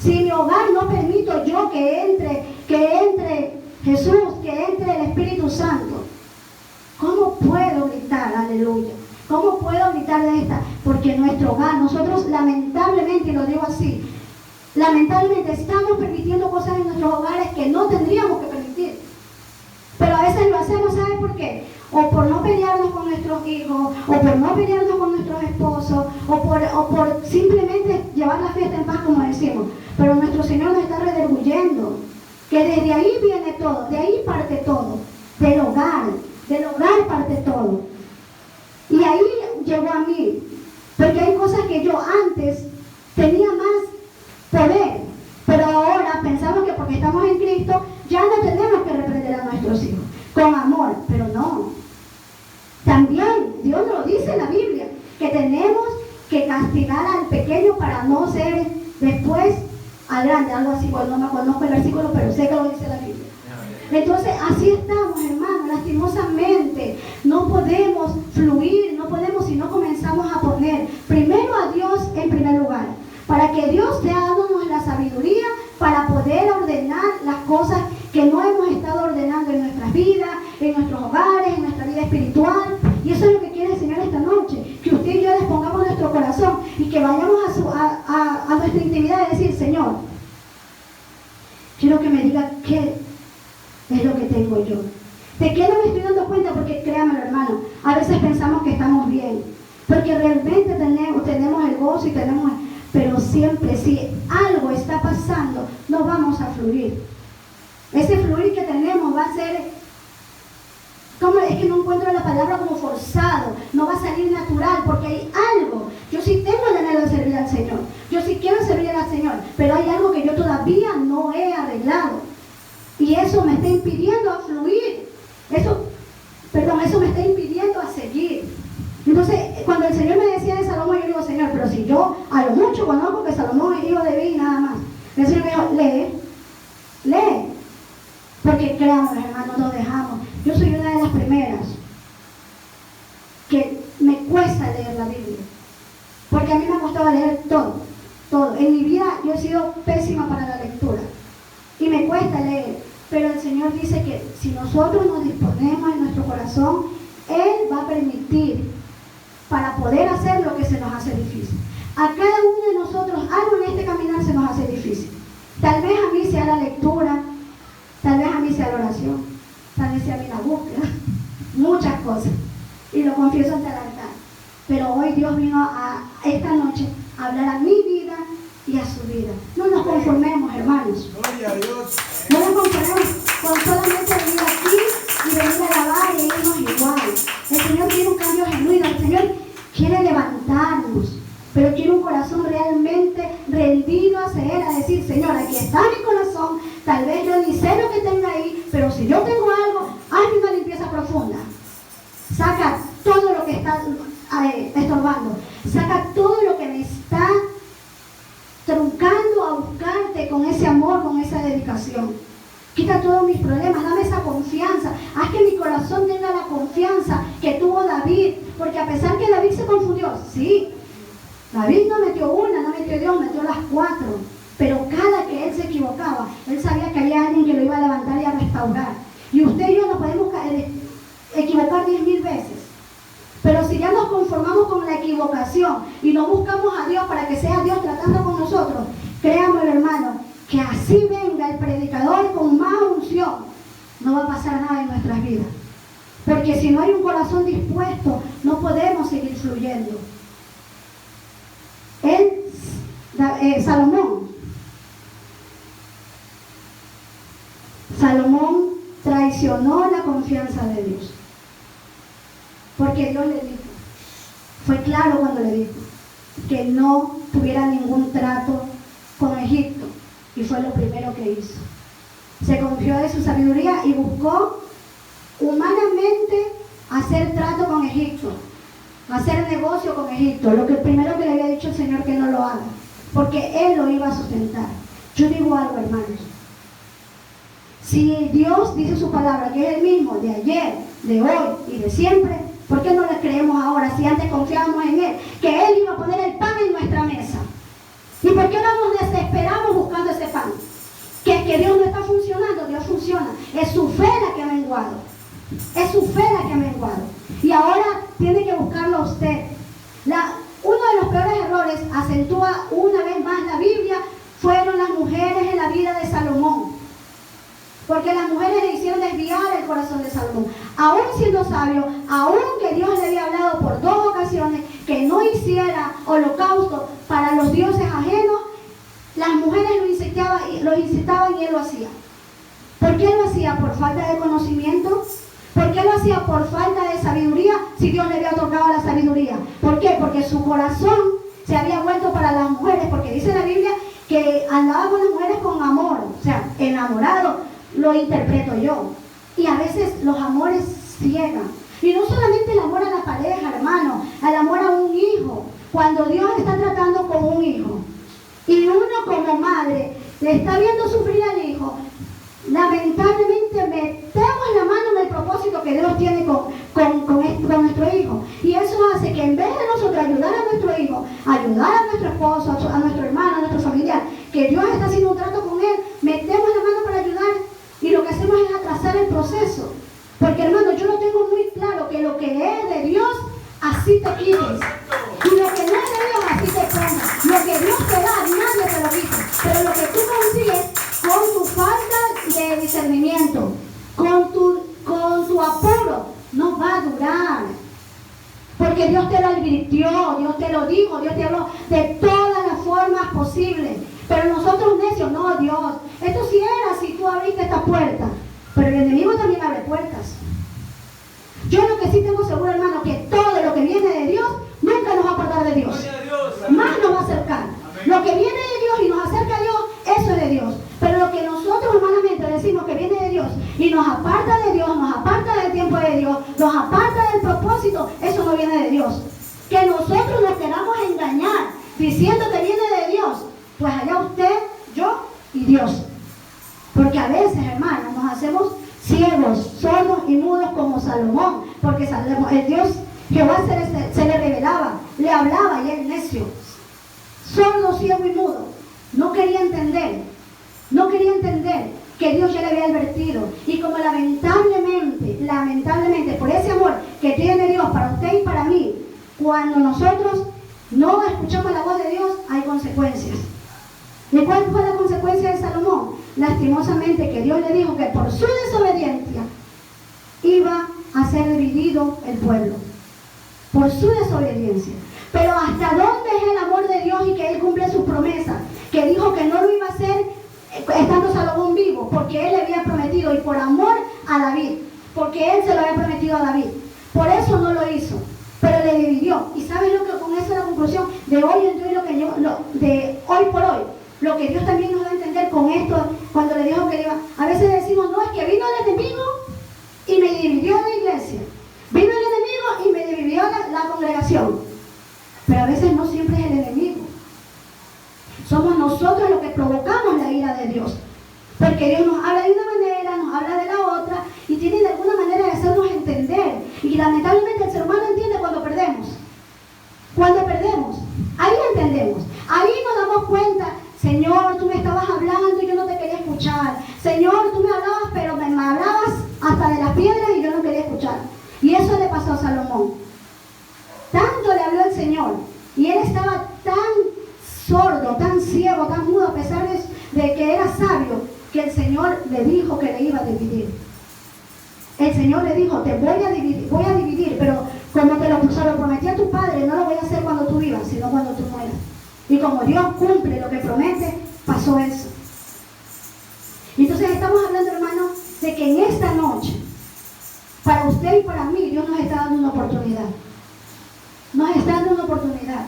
si mi hogar no permito yo que entre Jesús, que entre el Espíritu Santo, ¿cómo puedo gritar aleluya? ¿Cómo puedo gritar de esta? Porque nuestro hogar, nosotros lamentablemente, y lo digo así, lamentablemente estamos permitiendo cosas en nuestros hogares que no tendríamos que permitir. Pero a veces lo hacemos, ¿saben por qué? O por no pelearnos con nuestros hijos, o por no pelearnos con nuestros esposos, o por simplemente llevar la fiesta en paz, como decimos. Pero nuestro Señor nos está redarguyendo, que desde ahí viene todo, de ahí parte todo, del hogar parte todo. Y ahí llegó a mí, porque hay cosas que yo antes tenía más poder, pero ahora pensamos que porque estamos en Cristo ya no tenemos que reprender a nuestros hijos con amor, pero no. También Dios nos lo dice en la Biblia, que tenemos que castigar al pequeño para no ser después al grande, algo así. Bueno, no me conozco el versículo, pero sé que lo dice la Biblia. Entonces así estamos, hermanos, lastimosamente no podemos fluir, no podemos si no comenzamos a poner primero a Dios en primer lugar, para que Dios sea dándonos la sabiduría para poder ordenar las cosas que no hemos estado ordenando en nuestras vidas, en nuestros hogares, en nuestra vida espiritual. Y eso es lo que quiere el Señor esta noche, que usted y yo les pongamos nuestro corazón y que vayamos a nuestra intimidad y decir: Señor, quiero que me diga qué es lo que tengo yo. ¿De qué no me estoy dando cuenta? Porque créanmelo, hermano, a veces pensamos que estamos bien, porque realmente tenemos el gozo y pero siempre si algo está pasando, no vamos a fluir. Ese fluir que tenemos va a ser, es que no encuentro la palabra, como forzado, no va a salir natural, porque hay algo. Yo sí tengo el anhelo de servir al Señor, yo sí quiero servir al Señor, pero hay algo que yo todavía no he arreglado. Y eso me está impidiendo a fluir. Eso me está impidiendo a seguir. Entonces, cuando el Señor me decía de Salomón, yo digo: Señor, pero si yo a lo mucho conozco que Salomón es hijo de David y nada más. El Señor me dijo: lee. Porque créanme, hermanos, nos dejamos. Yo soy una de las primeras que me cuesta leer la Biblia. Porque a mí me ha costado leer todo. En mi vida yo he sido pésima para la lectura. Y me cuesta leer. Pero el Señor dice que si nosotros nos disponemos en nuestro corazón, Él va a permitir para poder hacer lo que se nos hace difícil. A cada uno de nosotros algo en este caminar se nos hace difícil. Tal vez a mí sea la lectura, tal vez a mí sea la oración, tal vez sea a mí la búsqueda, muchas cosas. Y lo confieso ante el altar. Pero hoy Dios vino esta noche a hablar a mi vida y a su vida. No nos conformemos, hermanos. Gloria a Dios. No nos conformemos con solamente venir aquí y venir a alabar y irnos igual. El Señor quiere un cambio genuino. El Señor quiere levantarnos, pero quiere un corazón realmente rendido hacia Él, a decir: Señor, aquí está mi corazón. Tal vez yo ni sé lo que tenga ahí, pero si yo tengo algo, hazme una limpieza profunda. Saca todo lo que está estorbando. Saca todo lo que me está truncando a buscarte con ese amor, con esa dedicación. Quita todos mis problemas, dame esa confianza. Haz que mi corazón tenga la confianza que tuvo David. Porque a pesar que David se confundió, sí, David no metió una, no metió dos, metió las 4. Pero cada que él se equivocaba, él sabía que había alguien que lo iba a levantar y a restaurar. Y usted y yo nos podemos equivocar 10.000 veces. Pero si ya nos conformamos con la equivocación y no buscamos a Dios para que sea Dios tratando con nosotros, créanmelo, hermano, que así venga el predicador con más unción no va a pasar nada en nuestras vidas. Porque si no hay un corazón dispuesto, no podemos seguir fluyendo. Salomón traicionó la confianza de Dios. Porque Dios le dijo, fue claro cuando le dijo, que no tuviera ningún trato con Egipto. Y fue lo primero que hizo. Se confió de su sabiduría y buscó humanamente hacer trato con Egipto, hacer negocio con Egipto. Lo que primero que le había dicho el Señor que no lo haga, porque Él lo iba a sustentar. Yo digo algo, hermanos. Si Dios dice su palabra, que es el mismo de ayer, de hoy y de siempre, ¿por qué no le creemos ahora si antes confiábamos en Él, que Él iba a poner el pan en nuestra mesa? ¿Y por qué no nos desesperamos buscando ese pan? Que Dios no está funcionando, Dios funciona. Es su fe la que ha menguado. Es su fe la que ha menguado. Y ahora tiene que buscarlo usted. Uno de los peores errores, acentúa una vez más la Biblia, fueron las mujeres en la vida de Salomón. Porque las mujeres le hicieron desviar el corazón de Salomón. Aún siendo sabio, aún que Dios le había hablado por 2 ocasiones que no hiciera holocausto para los dioses ajenos, las mujeres lo incitaban y él lo hacía. ¿Por qué lo hacía? ¿Por falta de conocimiento? ¿Por qué lo hacía? Por falta de sabiduría, si Dios le había otorgado la sabiduría. ¿Por qué? Porque su corazón se había vuelto para las mujeres, porque dice la Biblia que andaba con las mujeres con amor, o sea, enamorado. Lo interpreto yo. Y a veces los amores ciegan. Y no solamente el amor a la pareja, hermano, el amor a un hijo. Cuando Dios está tratando con un hijo y uno como madre le está viendo sufrir al hijo, lamentablemente metemos la mano en el propósito que Dios tiene con nuestro hijo. Y eso hace que en vez de nosotros ayudar a nuestro hijo, ayudar a nuestro esposo, a nuestro hermano, a nuestro familiar, que Dios está haciendo un trato con él, metemos la mano para ayudar. Y lo que hacemos es atrasar el proceso. Porque, hermano, yo lo tengo muy claro que lo que es de Dios, así te quites. Y lo que no es de Dios, así te pongas. Lo que Dios te da, nadie te lo quita. Pero lo que tú consigues con tu falta de discernimiento, con tu apuro, no va a durar. Porque Dios te lo advirtió, Dios te lo dijo, Dios te habló de todas las formas posibles. Pero nosotros necios, no, Dios, esto sí era si tú abriste esta puerta. Pero el enemigo también abre puertas. Yo lo que sí tengo seguro, hermano, que todo lo que viene de Dios nunca nos va a apartar de Dios. Más nos va a acercar. Lo que viene de Dios y nos acerca a Dios, eso es de Dios. Pero lo que nosotros humanamente decimos que viene de Dios y nos aparta de Dios, nos aparta del tiempo de Dios, nos aparta del propósito, eso no viene de Dios. Que nosotros nos queramos engañar diciendo que viene de Dios, pues allá usted, yo y Dios. Porque a veces, hermanos, nos hacemos ciegos, sordos y mudos como Salomón. Porque el Dios, Jehová se le revelaba, le hablaba y él necio. Sordo, ciego y mudo. No quería entender que Dios ya le había advertido. Y como lamentablemente, por ese amor que tiene Dios para usted y para mí, cuando nosotros no escuchamos la voz de Dios, hay consecuencias. ¿Y cuál fue la consecuencia de Salomón? Lastimosamente que Dios le dijo que por su desobediencia iba a ser dividido el pueblo. Por su desobediencia. Pero ¿hasta dónde es el amor de Dios y que Él cumple sus promesas? Que dijo que no lo iba a hacer estando Salomón vivo, porque Él le había prometido, y por amor a David, porque Él se lo había prometido a David. Por eso no lo hizo, pero le dividió. ¿Y sabes lo que con eso es la conclusión de hoy en día, de hoy por hoy? Lo que Dios también nos da a entender con esto, cuando le dijo que le iba, a veces decimos, no, es que vino el enemigo y me dividió la iglesia. Vino el enemigo y me dividió la congregación. Pero a veces no siempre es el enemigo. Somos nosotros los que provocamos la ira de Dios. Porque Dios nos habla de una manera, nos habla de la otra, y tiene de alguna manera de hacernos entender. Y lamentablemente el ser humano entiende cuando perdemos. Cuando perdemos, ahí entendemos. Ahí nos damos cuenta, Señor, tú me estabas hablando y yo no te quería escuchar. Señor, tú me hablabas, pero me hablabas hasta de las piedras y yo no quería escuchar. Y eso le pasó a Salomón. Tanto le habló el Señor. Y él estaba tan sordo, tan ciego, tan mudo, a pesar de que era sabio, que el Señor le dijo que le iba a dividir. El Señor le dijo, te voy a dividir, pero como se lo prometí a tu padre, no lo voy a hacer cuando tú vivas, sino cuando tú mueras. Y como Dios cumple lo que promete, pasó eso. Entonces estamos hablando, hermanos, de que en esta noche, para usted y para mí, Dios nos está dando una oportunidad. Nos está dando una oportunidad.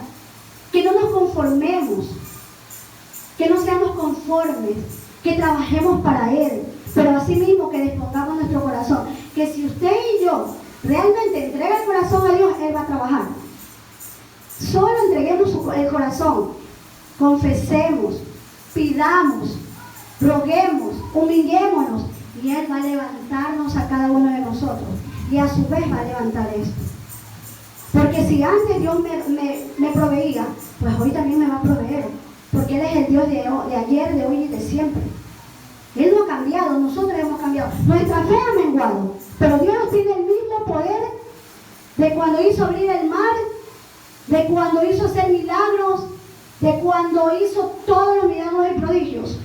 Que no nos conformemos, que no seamos conformes, que trabajemos para Él, pero asimismo que dispongamos nuestro corazón. Que si usted y yo realmente entrega el corazón a Dios, Él va a trabajar. Solo entreguemos el corazón, confesemos, pidamos, roguemos, humillémonos, y Él va a levantarnos a cada uno de nosotros, y a su vez va a levantar esto. Porque si antes Dios me proveía, pues hoy también me va a proveer, porque Él es el Dios de ayer, de hoy y de siempre. Él no ha cambiado, nosotros hemos cambiado. Nuestra fe ha menguado, pero Dios tiene el mismo poder de cuando hizo abrir el mar, de cuando hizo hacer milagros, de cuando hizo todos los milagros y prodigios.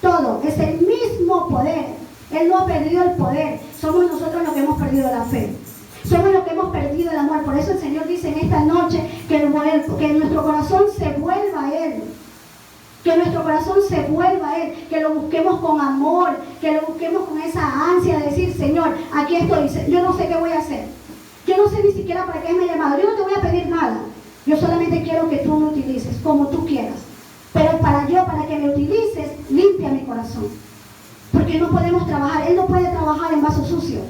Todo, es el mismo poder. Él no ha perdido el poder, somos nosotros los que hemos perdido la fe. Somos los que hemos perdido el amor. Por eso el Señor dice en esta noche que nuestro corazón se vuelva a Él. Que nuestro corazón se vuelva a Él, que lo busquemos con amor, que lo busquemos con esa ansia de decir, Señor, aquí estoy, yo no sé qué voy a hacer. Yo no sé ni siquiera para qué me he llamado, yo no te voy a pedir nada. Yo solamente quiero que tú me utilices como tú quieras. Pero para que me utilices, limpia mi corazón. Porque no podemos trabajar, Él no puede trabajar en vaso sucio.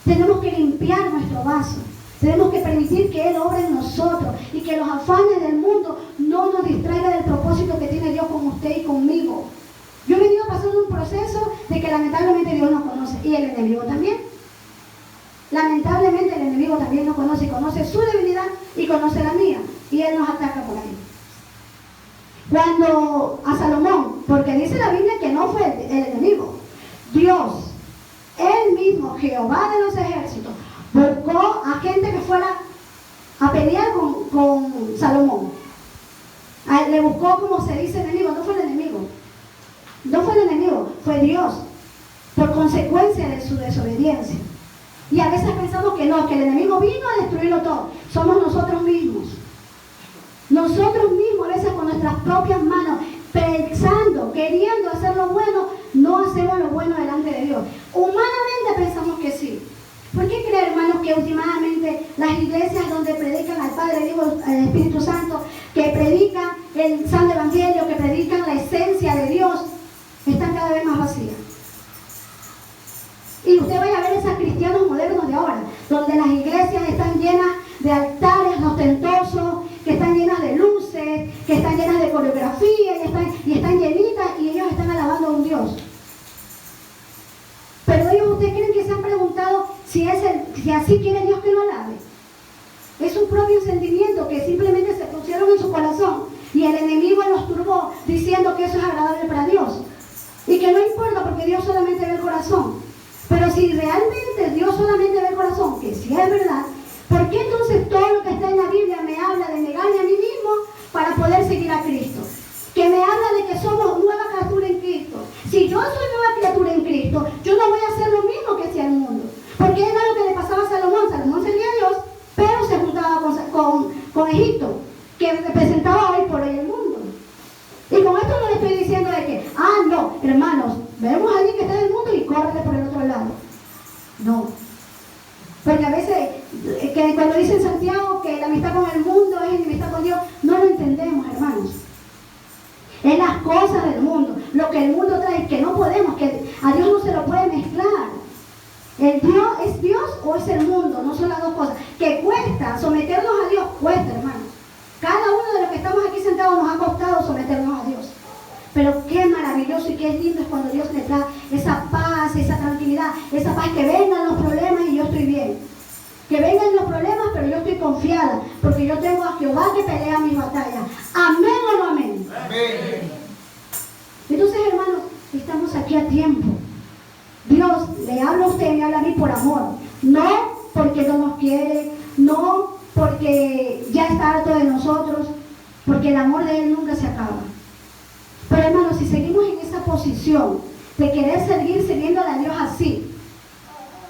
Tenemos que limpiar nuestro vaso. Tenemos que permitir que Él obre en nosotros y que los afanes del mundo no nos distraigan del propósito que tiene Dios con usted y conmigo. Yo he venido pasando un proceso de que lamentablemente Dios nos conoce y el enemigo también. Lamentablemente el enemigo también nos conoce y conoce su debilidad y conoce la mía. Y Él nos ataca por ahí. Cuando a Salomón, porque dice la Biblia que no fue el enemigo, Dios, Él mismo, Jehová de los ejércitos, buscó a gente que fuera a pelear con Salomón. Le buscó, como se dice, enemigo. No fue el enemigo. No fue el enemigo, fue Dios. Por consecuencia de su desobediencia. Y a veces pensamos que no, que el enemigo vino a destruirlo todo. Somos nosotros mismos. Nosotros mismos, a veces con nuestras propias manos, pensando, queriendo hacer lo bueno, no hacemos lo bueno delante de Dios. Humanamente pensamos que sí. ¿Por qué creen, hermanos, que últimamente las iglesias donde predican al Padre, el Hijo, al Espíritu Santo, que predican el Santo Evangelio, que predican la esencia de Dios, están cada vez más vacías? Y usted vaya a ver esos cristianos modernos de ahora, donde las iglesias están llenas de altares ostentosos, que están llenas de luces, que están llenas de coreografía y están llenitas, y ellos están alabando a un Dios. Pero ellos, ¿ustedes creen que se han preguntado si así quiere Dios que lo alabe? Es un propio sentimiento que simplemente se pusieron en su corazón y el enemigo los turbó diciendo que eso es agradable para Dios. Y que no importa porque Dios solamente ve el corazón. Pero si realmente Dios solamente ve el corazón, que sí es verdad, ¿por qué entonces todo lo que está en la Biblia me habla de negarme a mí mismo para poder seguir a Cristo? Que me habla de que somos nueva criatura en Cristo. Si yo soy nueva criatura en Cristo, yo no voy a hacer lo mismo que hacía el mundo. Porque era lo que le pasaba a Salomón. Salomón servía a Dios, pero se juntaba con Egipto, que representaba hoy por hoy el mundo. Y con esto no le estoy diciendo de que, no, hermanos, vemos a alguien que está en el mundo y córrele por el otro lado. No. Porque a veces, que cuando dice en Santiago que la amistad con el mundo es enemistad con Dios, no lo entendemos, hermanos. Es las cosas del mundo, lo que el mundo trae, que no podemos, que a Dios no se lo puede mezclar. ¿El Dios es Dios o es el mundo? No son las dos cosas. Que cuesta, someternos a Dios cuesta, hermanos. Cada uno de los que estamos aquí sentados nos ha costado someternos a Dios. Pero qué maravilloso y qué lindo es cuando Dios les da esa paz, esa tranquilidad, esa paz, que vengan los problemas y yo estoy bien. Que vengan los problemas, pero yo estoy confiada, porque yo tengo a Jehová que pelea mis batallas. ¿Amén o no amén? Amén. Entonces, hermanos, estamos aquí a tiempo. Dios le habla a usted, me habla a mí por amor. No porque no nos quiere, no porque ya está harto de nosotros, porque el amor de Él nunca se acaba. Pero hermanos, si seguimos en esa posición de querer seguir sirviéndole a Dios así,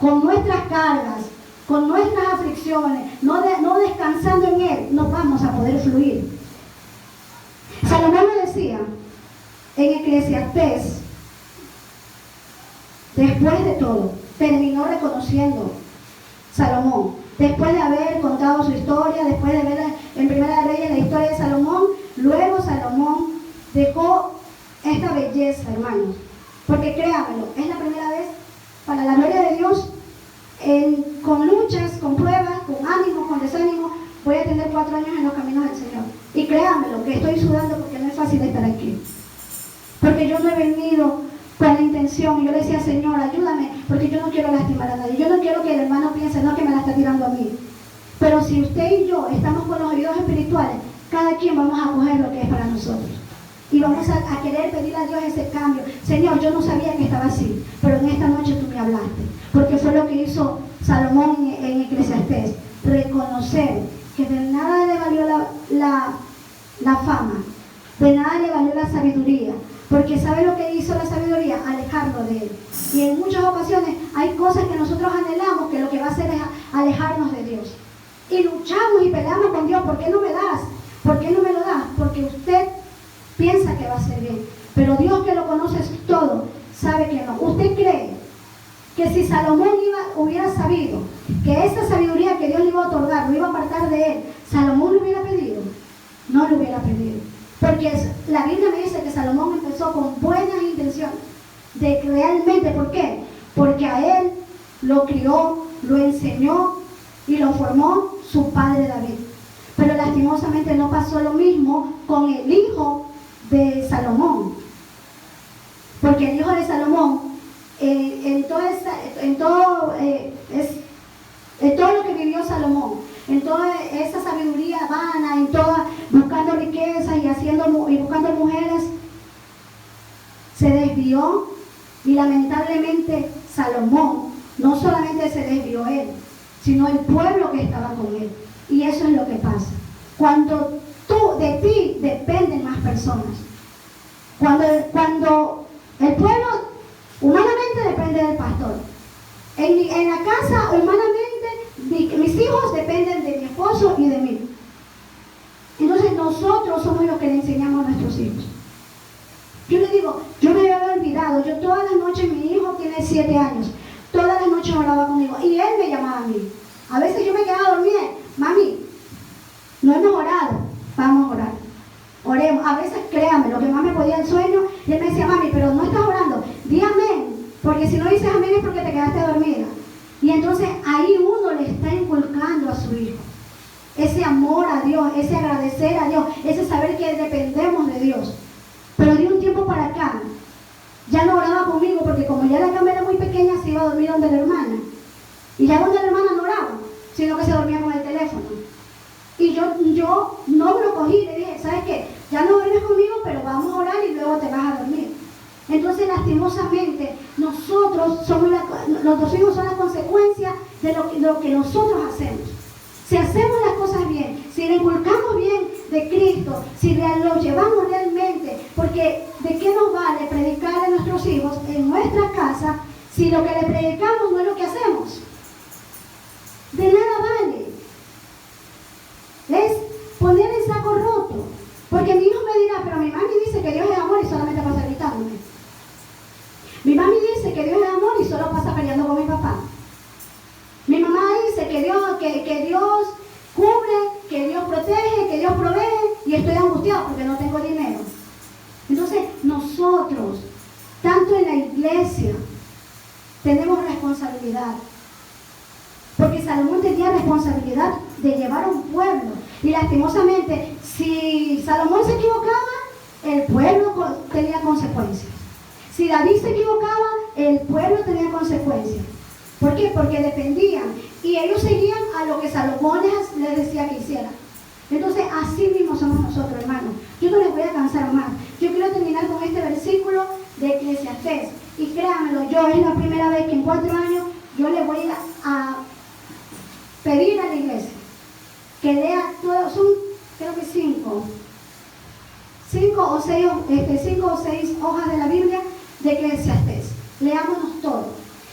con nuestras cargas, con nuestras aflicciones, no descansando en Él, no vamos a poder fluir. Salomón lo decía en Eclesiastés, después de todo, terminó reconociendo Salomón, después de haber contado su historia, después de ver en Primera de Reyes la historia de Salomón, luego Salomón dejó esta belleza, hermanos, porque créanmelo, es la primera vez, para la gloria de Dios, con luchas, con pruebas, con ánimo, con desánimo, voy a tener 4 años en los caminos del Señor. Y créanmelo, que estoy sudando porque no es fácil estar aquí. Porque yo no he venido con la intención, yo le decía, Señor, ayúdame, porque yo no quiero lastimar a nadie. Yo no quiero que el hermano piense, no, que me la está tirando a mí. Pero si usted y yo estamos con los oídos espirituales, cada quien vamos a coger lo que es para nosotros. Y vamos a querer pedir a Dios ese cambio. Señor, yo no sabía que estaba así, pero en esta noche tú me hablaste. Porque fue lo que hizo Salomón en Eclesiastés. Reconocer que de nada le valió la fama, de nada le valió la sabiduría. Porque ¿sabe lo que hizo la sabiduría? Alejarlo de Él. Y en muchas ocasiones hay cosas que nosotros anhelamos que lo que va a hacer es alejarnos de Dios. Y luchamos y peleamos con Dios. ¿Por qué no me das? ¿Por qué no me lo das? Porque usted piensa que va a ser bien. Pero Dios, que lo conoce todo, sabe que no. ¿Usted cree que si Salomón hubiera sabido que esa sabiduría que Dios le iba a otorgar, lo iba a apartar de él, Salomón lo hubiera pedido? No lo hubiera pedido. Porque la Biblia me dice que Salomón empezó con buenas intenciones. De realmente, ¿por qué? Porque a él lo crió, lo enseñó y lo formó su padre David. Pero lastimosamente no pasó lo mismo con el hijo de Salomón. Porque el hijo de Salomón, en todo lo que vivió Salomón, en toda esa sabiduría vana, en toda buscando riquezas y buscando mujeres, se desvió, y lamentablemente Salomón no solamente se desvió él, sino el pueblo que estaba con él. Y eso es lo que pasa cuando de ti dependen más personas. Cuando el pueblo humanamente depende del pastor. En la casa humanamente mis hijos dependen de mi esposo y de mí. Entonces nosotros somos los que le enseñamos a nuestros hijos. Yo les digo, yo me había olvidado, yo todas las noches, mi hijo tiene 7 años, todas las noches oraba conmigo y él me llamaba a mí. A veces yo me quedaba dormida, mami, no hemos orado, vamos a orar. Oremos. A veces, créame, lo que más me podía el sueño, y él me decía, mami, pero no estás orando, di amén, porque si no dices amén es porque te quedaste dormida. Y entonces ahí uno le está inculcando a su hijo ese amor a Dios, ese agradecer a Dios, ese saber que dependemos de Dios. Pero de un tiempo para acá, ya no oraba conmigo, porque como ya la cama era muy pequeña, se iba a dormir donde la hermana. Y ya donde la hermana no oraba, sino que se dormía con el teléfono. Y yo no lo cogí, le dije, ¿sabes qué? Ya no duermes conmigo, pero vamos a orar y luego te vas a dormir. Entonces, lastimosamente, nosotros somos los hijos son la consecuencia de lo que nosotros hacemos. Si hacemos las cosas bien, si le inculcamos bien de Cristo, si lo llevamos realmente, porque ¿de qué nos vale predicar a nuestros hijos en nuestra casa si lo que le predicamos no es lo que hacemos? De nada vale. Es poner el saco roto. Porque mi hijo me dirá, pero mi mami dice que Dios es amor y solamente pasa gritándome. Mi mami dice que Dios es amor y solo pasa peleando con mi papá. Mi mamá dice que Dios cubre, que Dios protege, que Dios provee, y estoy angustiado porque no tengo dinero. Entonces nosotros, tanto en la iglesia, tenemos responsabilidad. Porque Salomón tenía responsabilidad de llevar a un pueblo. Y lastimosamente, si Salomón se equivocaba, el pueblo tenía consecuencias. Si David se equivocaba, el pueblo tenía consecuencias. ¿Por qué? Porque dependían. Y ellos seguían a lo que Salomón les decía que hicieran. Entonces, así mismo somos nosotros, hermanos. Yo no les voy a cansar más. Yo quiero terminar con este versículo de Eclesiastés. Y créanmelo, yo es la primera vez que en 4 años yo le voy a pedir a la iglesia que lea todos, son creo que 5 o 6 hojas de la Biblia de Eclesiastés. leámonos todo.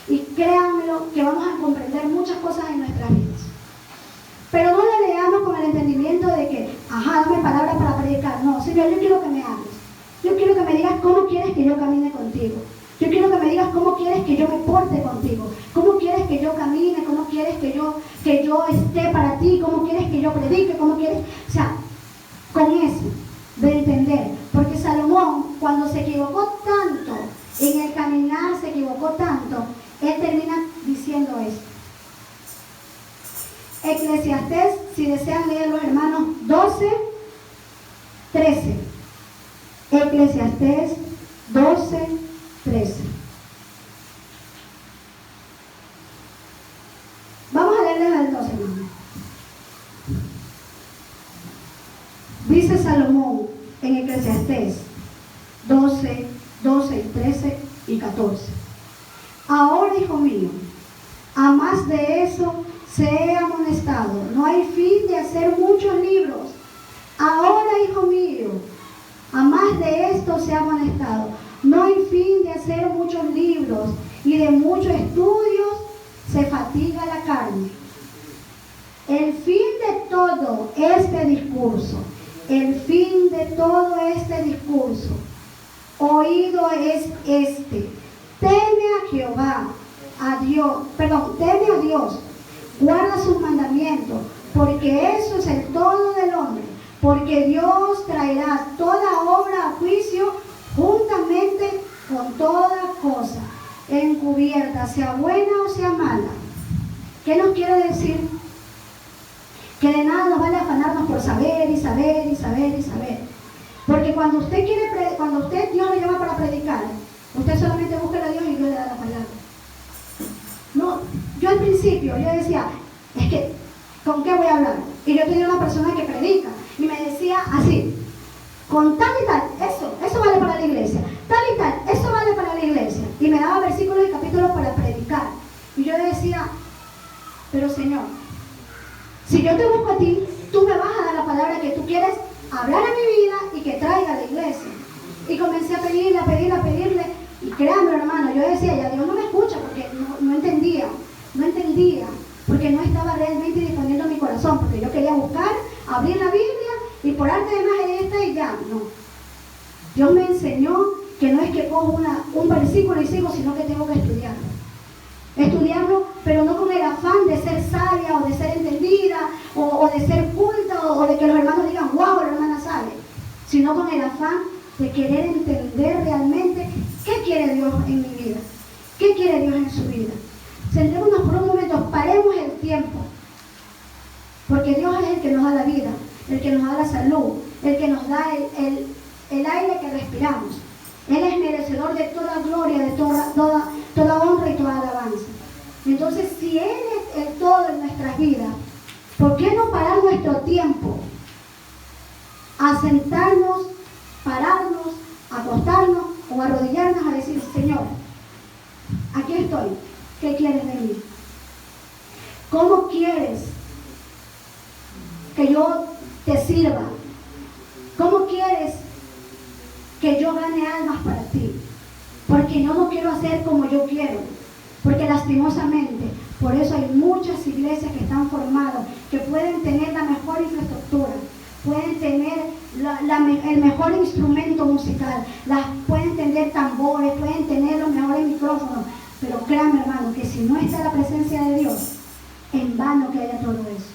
Y créanmelo que vamos a comprender muchas cosas en nuestras vidas. Pero no la leamos con el entendimiento de que, dame palabras para predicar. No, Señor, yo quiero que me hables. Yo quiero que me digas cómo quieres que yo camine contigo. Yo quiero que me digas cómo quieres que yo me porte contigo. Cómo quieres que yo camine, cómo quieres que yo esté para ti, cómo quieres que yo predique, cómo quieres... O sea, con eso, de entender. Porque Salomón, cuando se equivocó tanto, en el caminar se equivocó tanto, él termina diciendo esto. Eclesiastés, si desean leer los hermanos, 12, 13. Eclesiastés 12, 13. Vamos a leerles el 12, hermanos. Dice Salomón en Eclesiastés 12, 13 y 14. Ahora, hijo mío, a más de eso se he amonestado. No hay fin de hacer muchos libros. Ahora, hijo mío, a más de esto se ha amonestado. No hay fin de hacer muchos libros y de muchos estudios se fatiga la carne. El fin de todo este discurso, el fin de todo este discurso, oído es este: teme a Jehová, teme a Dios, guarda sus mandamientos, porque eso es el todo del hombre, porque Dios traerá toda obra a juicio juntamente con toda cosa encubierta, sea buena o sea mala. ¿Qué nos quiere decir? Que de nada nos vale afanarnos por saber y saber y saber y saber. Porque cuando usted Dios le llama para predicar, usted solamente busca a Dios y Dios le da la palabra. No, yo al principio, yo decía, es que, ¿con qué voy a hablar? Y yo tenía una persona que predica, y me decía así, con tal y tal, eso vale para la iglesia, tal y tal, eso vale para la iglesia. Y me daba versículos y capítulos para predicar. Y yo le decía, pero Señor, si yo te busco a ti, tú me vas a dar la palabra que tú quieres hablar a mi vida y que traiga a la iglesia. Y comencé a pedirle, y créanme, hermano, yo decía, ya Dios no me escucha, porque no entendía, porque no estaba realmente disponiendo mi corazón, porque yo quería buscar, abrir la Biblia, y por arte de magia y ya, no. Dios me enseñó que no es que cojo un versículo y sigo, sino que tengo que estudiarlo, pero no con el afán de ser sabia o de ser entendida o de ser culta o de que los hermanos digan, wow, la hermana sabe, sino con el afán de querer entender realmente qué quiere Dios en mi vida, qué quiere Dios en su vida. Sentémonos por un momento, paremos el tiempo, porque Dios es el que nos da la vida, el que nos da la salud, el que nos da el aire que respiramos. Él es merecedor de toda gloria, de toda honra y toda alabanza. Entonces, si Él es el todo en nuestras vidas, ¿por qué no parar nuestro tiempo a sentarnos, pararnos, acostarnos o arrodillarnos a decir, Señor, aquí estoy, ¿qué quieres de mí? ¿Cómo quieres que yo te sirva? ¿Cómo quieres que yo gane almas para ti? Porque yo no quiero hacer como yo quiero, porque lastimosamente, por eso hay muchas iglesias que están formadas, que pueden tener la mejor infraestructura, pueden tener el mejor instrumento musical, pueden tener tambores, pueden tener los mejores micrófonos, pero créanme, hermano, que si no está la presencia de Dios, en vano que haya todo eso.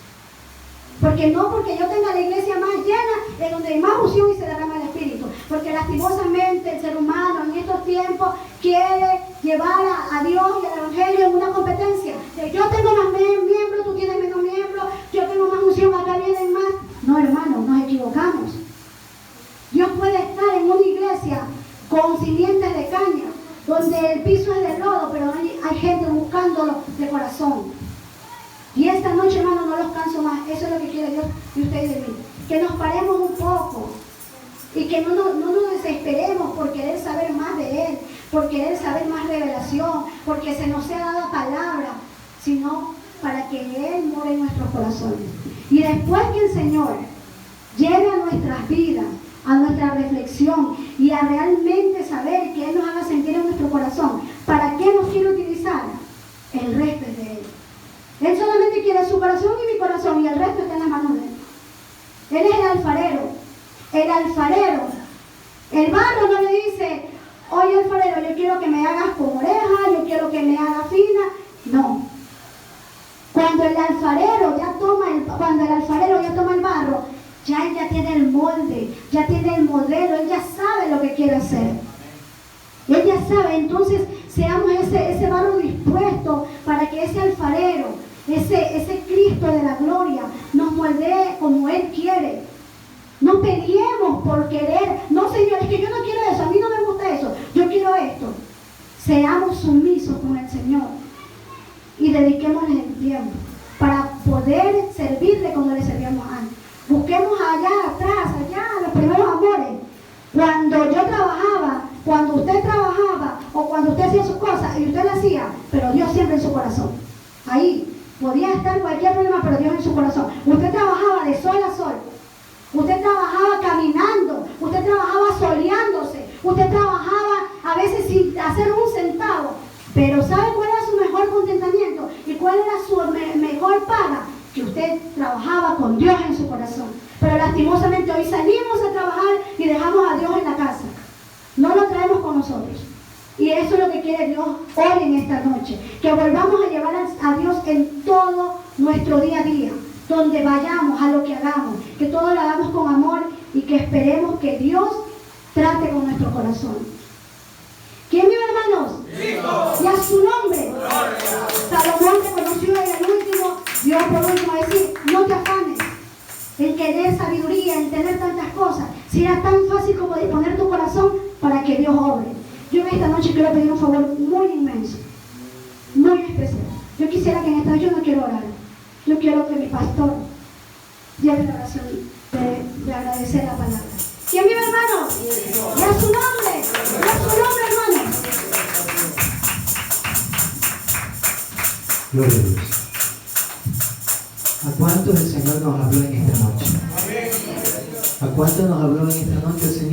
Porque yo tenga la iglesia más llena, en donde hay más unción y se derrama el Espíritu. Porque lastimosamente el ser humano en estos tiempos quiere llevar a Dios y al Evangelio en una competencia. Yo tengo más miembros, tú tienes menos miembros, yo tengo más unción, acá vienen más. No, hermano, nos equivocamos. Dios puede estar en una iglesia con simientes de caña, donde el piso es de lodo, pero hay gente buscándolo de corazón. Y esta noche, hermano, no los canso más. Eso es lo que quiere Dios de ustedes y de mí. Que nos paremos un poco y que no nos desesperemos por querer saber más de Él, por querer saber más revelación, porque se nos sea dada palabra, sino para que Él more en nuestros corazones. Y después que el Señor lleve a nuestras vidas, a nuestra reflexión y a realmente saber que Él nos haga sentir en nuestro corazón, para Él solamente quiere su corazón y mi corazón, y el resto está en las manos de Él. Él es el alfarero. El alfarero. El barro no le dice, oye alfarero, yo quiero que me hagas con oreja, yo quiero que me hagas fina. No. Cuando el alfarero ya toma el barro, ya él ya tiene el molde, ya tiene el modelo, él ya sabe lo que quiere hacer. Él ya sabe, entonces seamos ese barro dispuesto para que ese alfarero, ese Cristo de la gloria, nos moldee como Él quiere. No peleemos por querer, no Señor, es que yo no quiero eso, a mí no me gusta eso, yo quiero esto. Seamos sumisos con el Señor y dediquémosle el tiempo para poder servirle como le servíamos antes. Busquemos allá atrás, allá, los primeros amores. Cuando yo trabajaba, cuando usted trabajaba o cuando usted hacía sus cosas y usted lo hacía, pero Dios siempre en su corazón. Ahí podía estar cualquier problema, pero Dios en su corazón. Usted trabajaba de sol a sol. Usted trabajaba caminando, usted trabajaba soleándose, usted trabajaba a veces sin hacer un centavo. Pero ¿sabe cuál era su mejor contentamiento? ¿Y cuál era su mejor paga? Que usted trabajaba con Dios en su corazón. Pero lastimosamente hoy salimos a trabajar y dejamos a Dios en la casa. No lo traemos con nosotros. Y eso es lo que quiere Dios hoy en esta noche. Que volvamos a llevar a Dios en todo nuestro día a día. Donde vayamos, a lo que hagamos. Que todo lo hagamos con amor y que esperemos que Dios trate con nuestro corazón. ¿Quién vive, hermanos? Y a su nombre. Salomón reconoció en el último, Dios por último decir, no te afanes en querer sabiduría, en tener tantas cosas, si era tan fácil como disponer tu corazón para que Dios obre. Yo en esta noche quiero pedir un favor muy inmenso, muy especial. Yo quisiera que en esta noche, yo no quiero orar, yo quiero que mi pastor lleve la oración de agradecer la palabra. ¿Quién vive, hermano? Y a su nombre, hermano. Gloria a Dios. ¿A cuántos el Señor nos habló en esta noche? ¿A cuántos nos habló en esta noche el Señor?